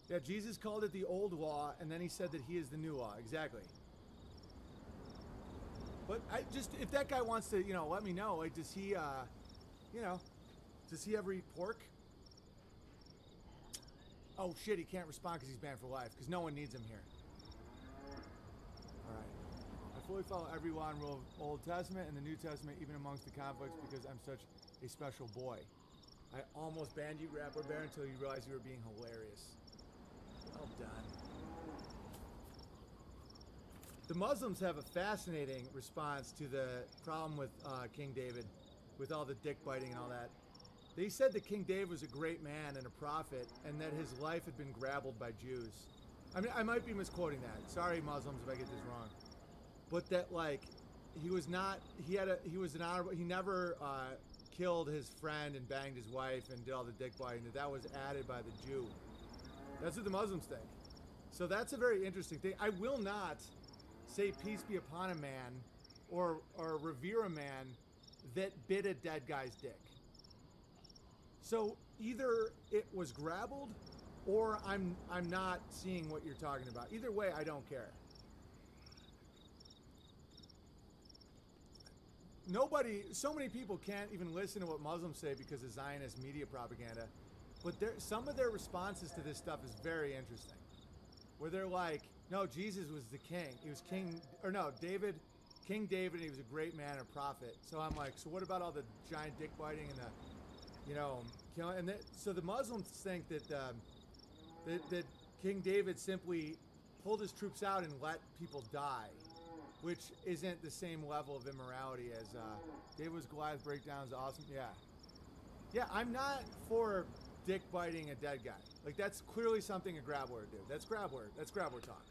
Yeah, Jesus called it the old law, and then he said that he is the new law. Exactly. But if that guy wants to, let me know. Like, does he, does he ever eat pork? Oh shit, he can't respond because he's banned for life, because no one needs him here. Alright. I fully follow every law and rule of Old Testament and the New Testament, even amongst the conflicts, because I'm such a special boy. I almost banned you, Rapper Bear, until you realized you were being hilarious. Well done. The Muslims have a fascinating response to the problem with King David, with all the dick biting and all that. They said that King David was a great man and a prophet, and that his life had been grabbled by Jews. I mean, I might be misquoting that. Sorry, Muslims, if I get this wrong. But that, like, he was an honorable. He never killed his friend and banged his wife and did all the dick biting. That was added by the Jew. That's what the Muslims think. So that's a very interesting thing. I will not say peace be upon a man or revere a man that bit a dead guy's dick. So either it was grabbled or I'm not seeing what you're talking about. Either way, I don't care. So many people can't even listen to what Muslims say because of Zionist media propaganda. But some of their responses to this stuff is very interesting. Where they're like, no, Jesus was the king. He was King David, and he was a great man and a prophet. So I'm like, so what about all the giant dick biting and the, killing? And so the Muslims think that that King David simply pulled his troops out and let people die, which isn't the same level of immorality as David's Goliath breakdowns. Awesome, yeah. I'm not for dick biting a dead guy. Like, that's clearly something a grabbler would do. That's grabbler talk.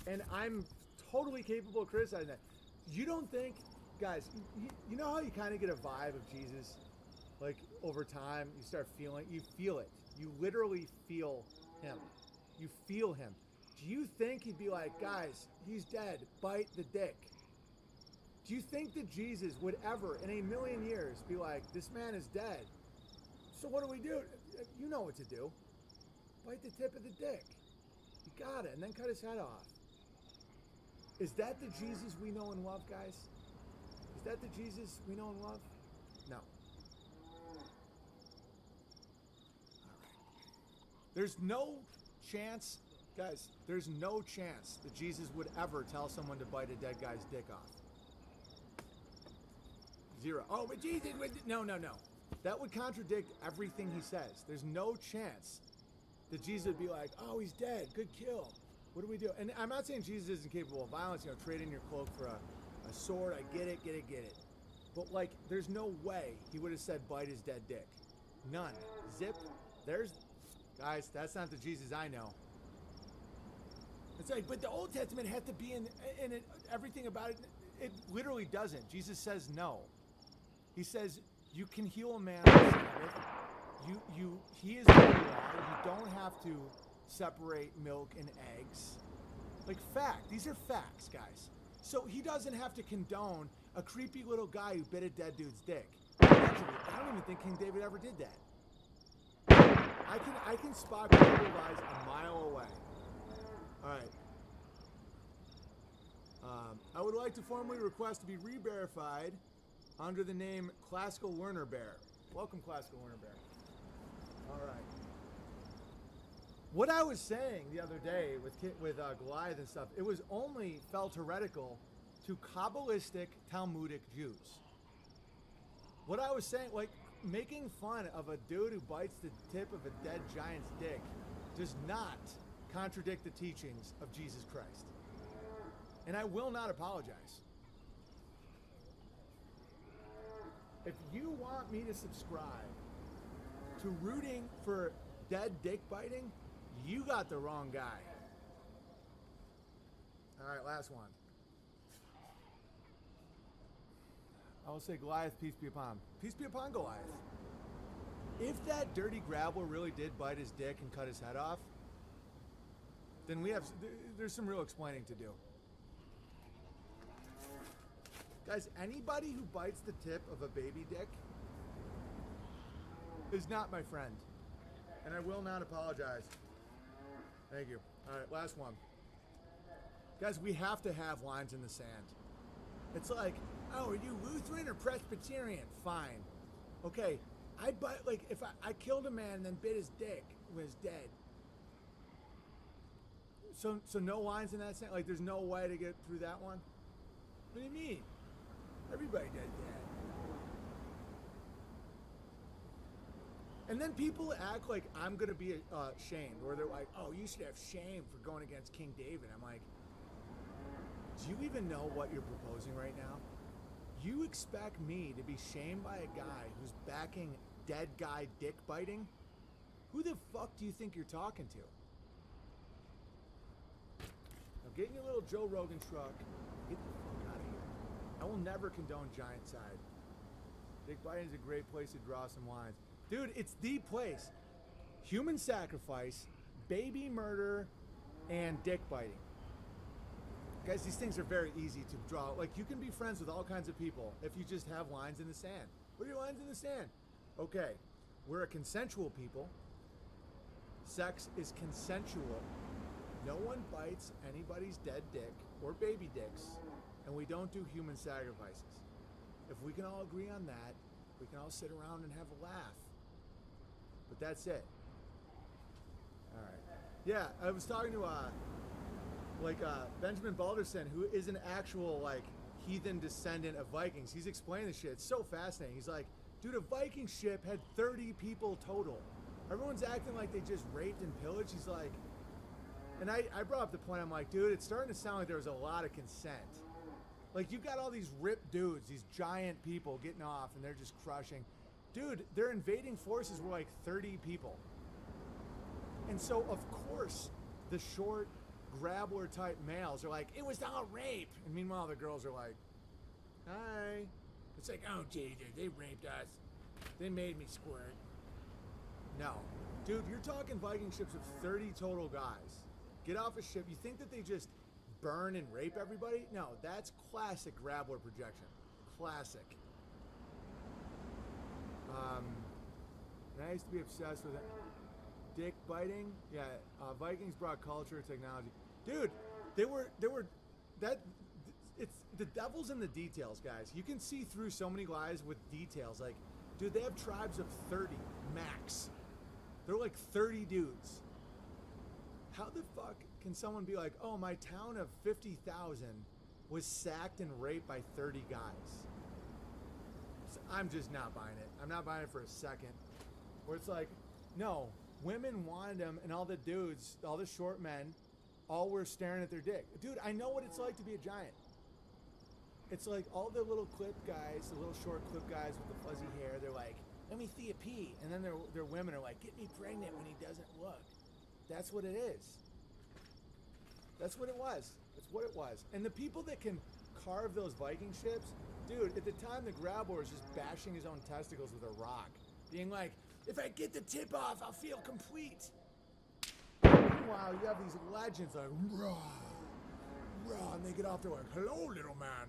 And I'm totally capable of criticizing that. You don't think, guys, you know how you kind of get a vibe of Jesus? Like, over time, you feel it. You literally feel him. You feel him. Do you think he'd be like, guys, he's dead, bite the dick? Do you think that Jesus would ever, in a million years, be like, this man is dead? So what do we do? You know what to do. Bite the tip of the dick. You got it, and then cut his head off. Is that the Jesus we know and love, guys? Is that the Jesus we know and love? No. All right. There's no chance, guys, there's no chance that Jesus would ever tell someone to bite a dead guy's dick off. Zero. Oh, but Jesus would... No. That would contradict everything he says. There's no chance that Jesus would be like, oh, he's dead. Good kill. What do we do? And I'm not saying Jesus isn't capable of violence. Trade in your cloak for a sword. I get it. But, like, there's no way he would have said bite his dead dick. None. Zip. Guys, that's not the Jesus I know. It's like, but the Old Testament had to be in it, everything about it. It literally doesn't. Jesus says no. He says, you can heal a man on the Sabbath. He is the law. You don't have to separate milk and eggs. Like, fact. These are facts, guys. So he doesn't have to condone a creepy little guy who bit a dead dude's dick. Actually, I don't even think King David ever did that. I can spot people lies a mile away. All right. I would like to formally request to be re-verified under the name Classical Learner Bear. Welcome, Classical Learner Bear. All right. What I was saying the other day with Goliath and stuff, it was only felt heretical to Kabbalistic Talmudic Jews. What I was saying, like, making fun of a dude who bites the tip of a dead giant's dick does not contradict the teachings of Jesus Christ. And I will not apologize. If you want me to subscribe to rooting for dead dick biting, you got the wrong guy. All right, last one. I will say Goliath, peace be upon him. Peace be upon Goliath. If that dirty grabbler really did bite his dick and cut his head off, then there's some real explaining to do. Guys, anybody who bites the tip of a baby dick is not my friend. And I will not apologize. Thank you. All right, last one. Guys, we have to have lines in the sand. It's like, oh, are you Lutheran or Presbyterian? Fine. Okay, if I killed a man and then bit his dick, was dead. So no lines in that sand? Like, there's no way to get through that one? What do you mean? Everybody does that. And then people act like I'm going to be shamed, or they're like, oh, you should have shame for going against King David. I'm like, do you even know what you're proposing right now? You expect me to be shamed by a guy who's backing dead guy dick biting? Who the fuck do you think you're talking to? Now get in your little Joe Rogan truck. Get the fuck out of here. I will never condone giant side. Dick biting is a great place to draw some lines. Dude, it's the place. Human sacrifice, baby murder, and dick biting. Guys, these things are very easy to draw. Like, you can be friends with all kinds of people if you just have lines in the sand. What are your lines in the sand? Okay, we're a consensual people. Sex is consensual. No one bites anybody's dead dick or baby dicks, and we don't do human sacrifices. If we can all agree on that, we can all sit around and have a laugh. But that's it. All right. Yeah, I was talking to Benjamin Balderson, who is an actual heathen descendant of Vikings. He's explaining this shit. It's so fascinating. He's like, dude, a Viking ship had 30 people total. Everyone's acting like they just raped and pillaged. He's like, and I brought up the point. I'm like, dude, it's starting to sound like there was a lot of consent. Like, you got all these ripped dudes, these giant people getting off, and they're just crushing. Dude, their invading forces were like 30 people. And so, of course, the short, grabbler type males are like, it was all rape. And meanwhile, the girls are like, hi. It's like, oh, Jesus, they raped us. They made me squirt. No. Dude, you're talking Viking ships of 30 total guys. Get off a ship. You think that they just burn and rape everybody? No, that's classic grabbler projection. Classic. And I used to be obsessed with it. Dick biting? Yeah, Vikings brought culture, technology. Dude, it's the devil's in the details, guys. You can see through so many lies with details. Like, dude, they have tribes of 30 max. They're like 30 dudes. How the fuck can someone be like, oh, my town of 50,000 was sacked and raped by 30 guys? I'm just not buying it. I'm not buying it for a second. Where it's like, no, women wanted them, and all the dudes, all the short men, all were staring at their dick. Dude, I know what it's like to be a giant. It's like all the little clip guys, the little short clip guys with the fuzzy hair, they're like, let me see a pee. And then their women are like, get me pregnant when he doesn't look. That's what it is. That's what it was. That's what it was. And the people that can carve those Viking ships, dude, at the time the grabbler was just bashing his own testicles with a rock, being like, if I get the tip off, I'll feel complete. Meanwhile, you have these legends like, rah, rah, and they get off, they're like, hello, little man.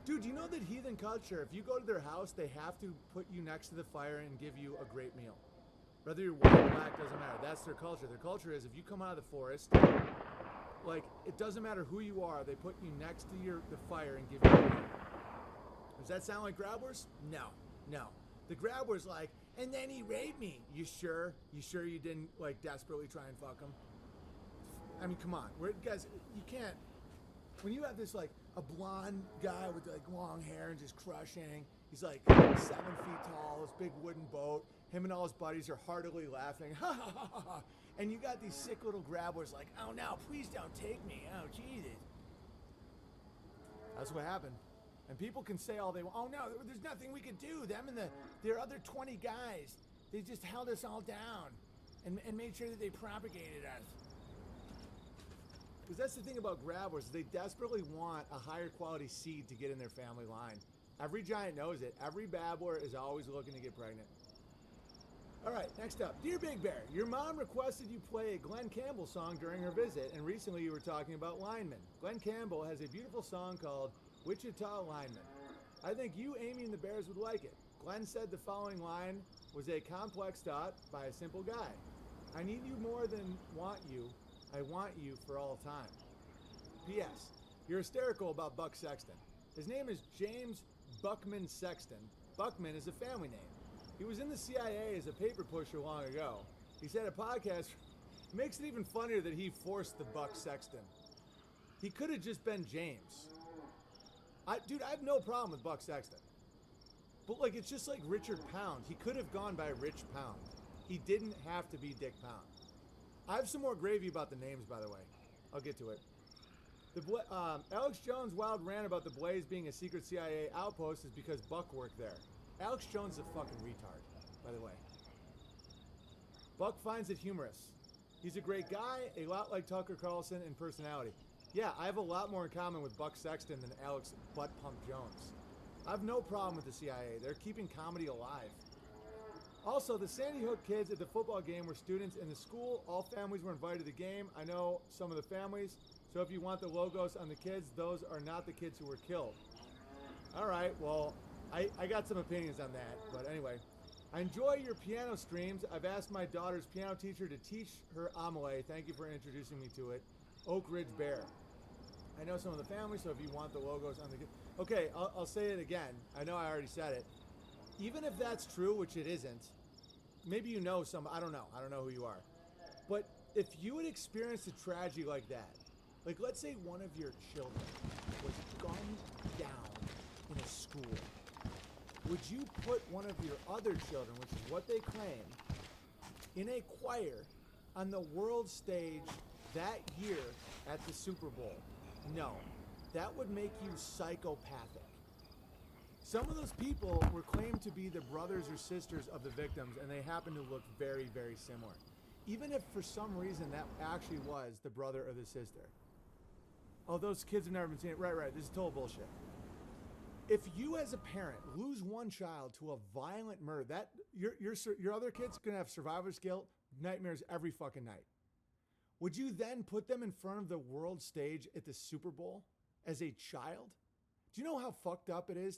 Dude, you know that heathen culture, if you go to their house, they have to put you next to the fire and give you a great meal. Whether you're white or black, doesn't matter. That's their culture. Their culture is if you come out of the forest, like, it doesn't matter who you are, they put you next to the fire and give you a meal. Does that sound like grabblers? No, no. The grabbler's like, and then he raped me. You sure? You sure you didn't, desperately try and fuck him? I mean, come on. Guys, you can't. When you have this, a blonde guy with like long hair and just crushing. He's like 7 feet tall, this big wooden boat. Him and all his buddies are heartily laughing. Ha ha ha ha ha. And you got these sick little grabblers like, oh no, please don't take me. Oh, Jesus. That's what happened. And people can say all they want. Oh no, there's nothing we could do. Them and their other 20 guys, they just held us all down and made sure that they propagated us. Because that's the thing about grabblers, they desperately want a higher quality seed to get in their family line. Every giant knows it. Every babbler is always looking to get pregnant. All right, next up. Dear Big Bear, your mom requested you play a Glenn Campbell song during her visit, and recently you were talking about linemen. Glenn Campbell has a beautiful song called Wichita Lineman. I think you, Amy, and the Bears would like it. Glenn said the following line was a complex thought by a simple guy. I need you more than want you. I want you for all time. P.S. You're hysterical about Buck Sexton. His name is James Buckman Sexton. Buckman is a family name. He was in the CIA as a paper pusher long ago. He said a podcast makes it even funnier that he forced the Buck Sexton. He could have just been James. Dude, I have no problem with Buck Sexton. But like, it's just like Richard Pound. He could have gone by Rich Pound. He didn't have to be Dick Pound. I have some more gravy about the names, by the way. I'll get to it. Alex Jones' wild rant about the Blaze being a secret CIA outpost is because Buck worked there. Alex Jones is a fucking retard, by the way. Buck finds it humorous. He's a great guy, a lot like Tucker Carlson in personality. Yeah, I have a lot more in common with Buck Sexton than Alex Butt Pump Jones. I have no problem with the CIA. They're keeping comedy alive. Also, the Sandy Hook kids at the football game were students in the school. All families were invited to the game. I know some of the families, so if you want the logos on the kids, those are not the kids who were killed. All right, well, I got some opinions on that, but anyway. I enjoy your piano streams. I've asked my daughter's piano teacher to teach her Amelie. Thank you for introducing me to it. Oak Ridge Bear. I know some of the families, so if you want the logos on the kids. Okay, I'll say it again. I know I already said it. Even if that's true, which it isn't, maybe you know some, I don't know who you are. But if you had experienced a tragedy like that, like let's say one of your children was gunned down in a school, would you put one of your other children, which is what they claim, in a choir on the world stage that year at the Super Bowl? No, that would make you psychopathic. Some of those people were claimed to be the brothers or sisters of the victims, and they happen to look very, very similar. Even if for some reason that actually was the brother or the sister. Oh, those kids have never been seen it. Right. This is total bullshit. If you as a parent lose one child to a violent murder, that your other kid's gonna have survivor's guilt, nightmares every fucking night. Would you then put them in front of the world stage at the Super Bowl as a child? Do you know how fucked up it is to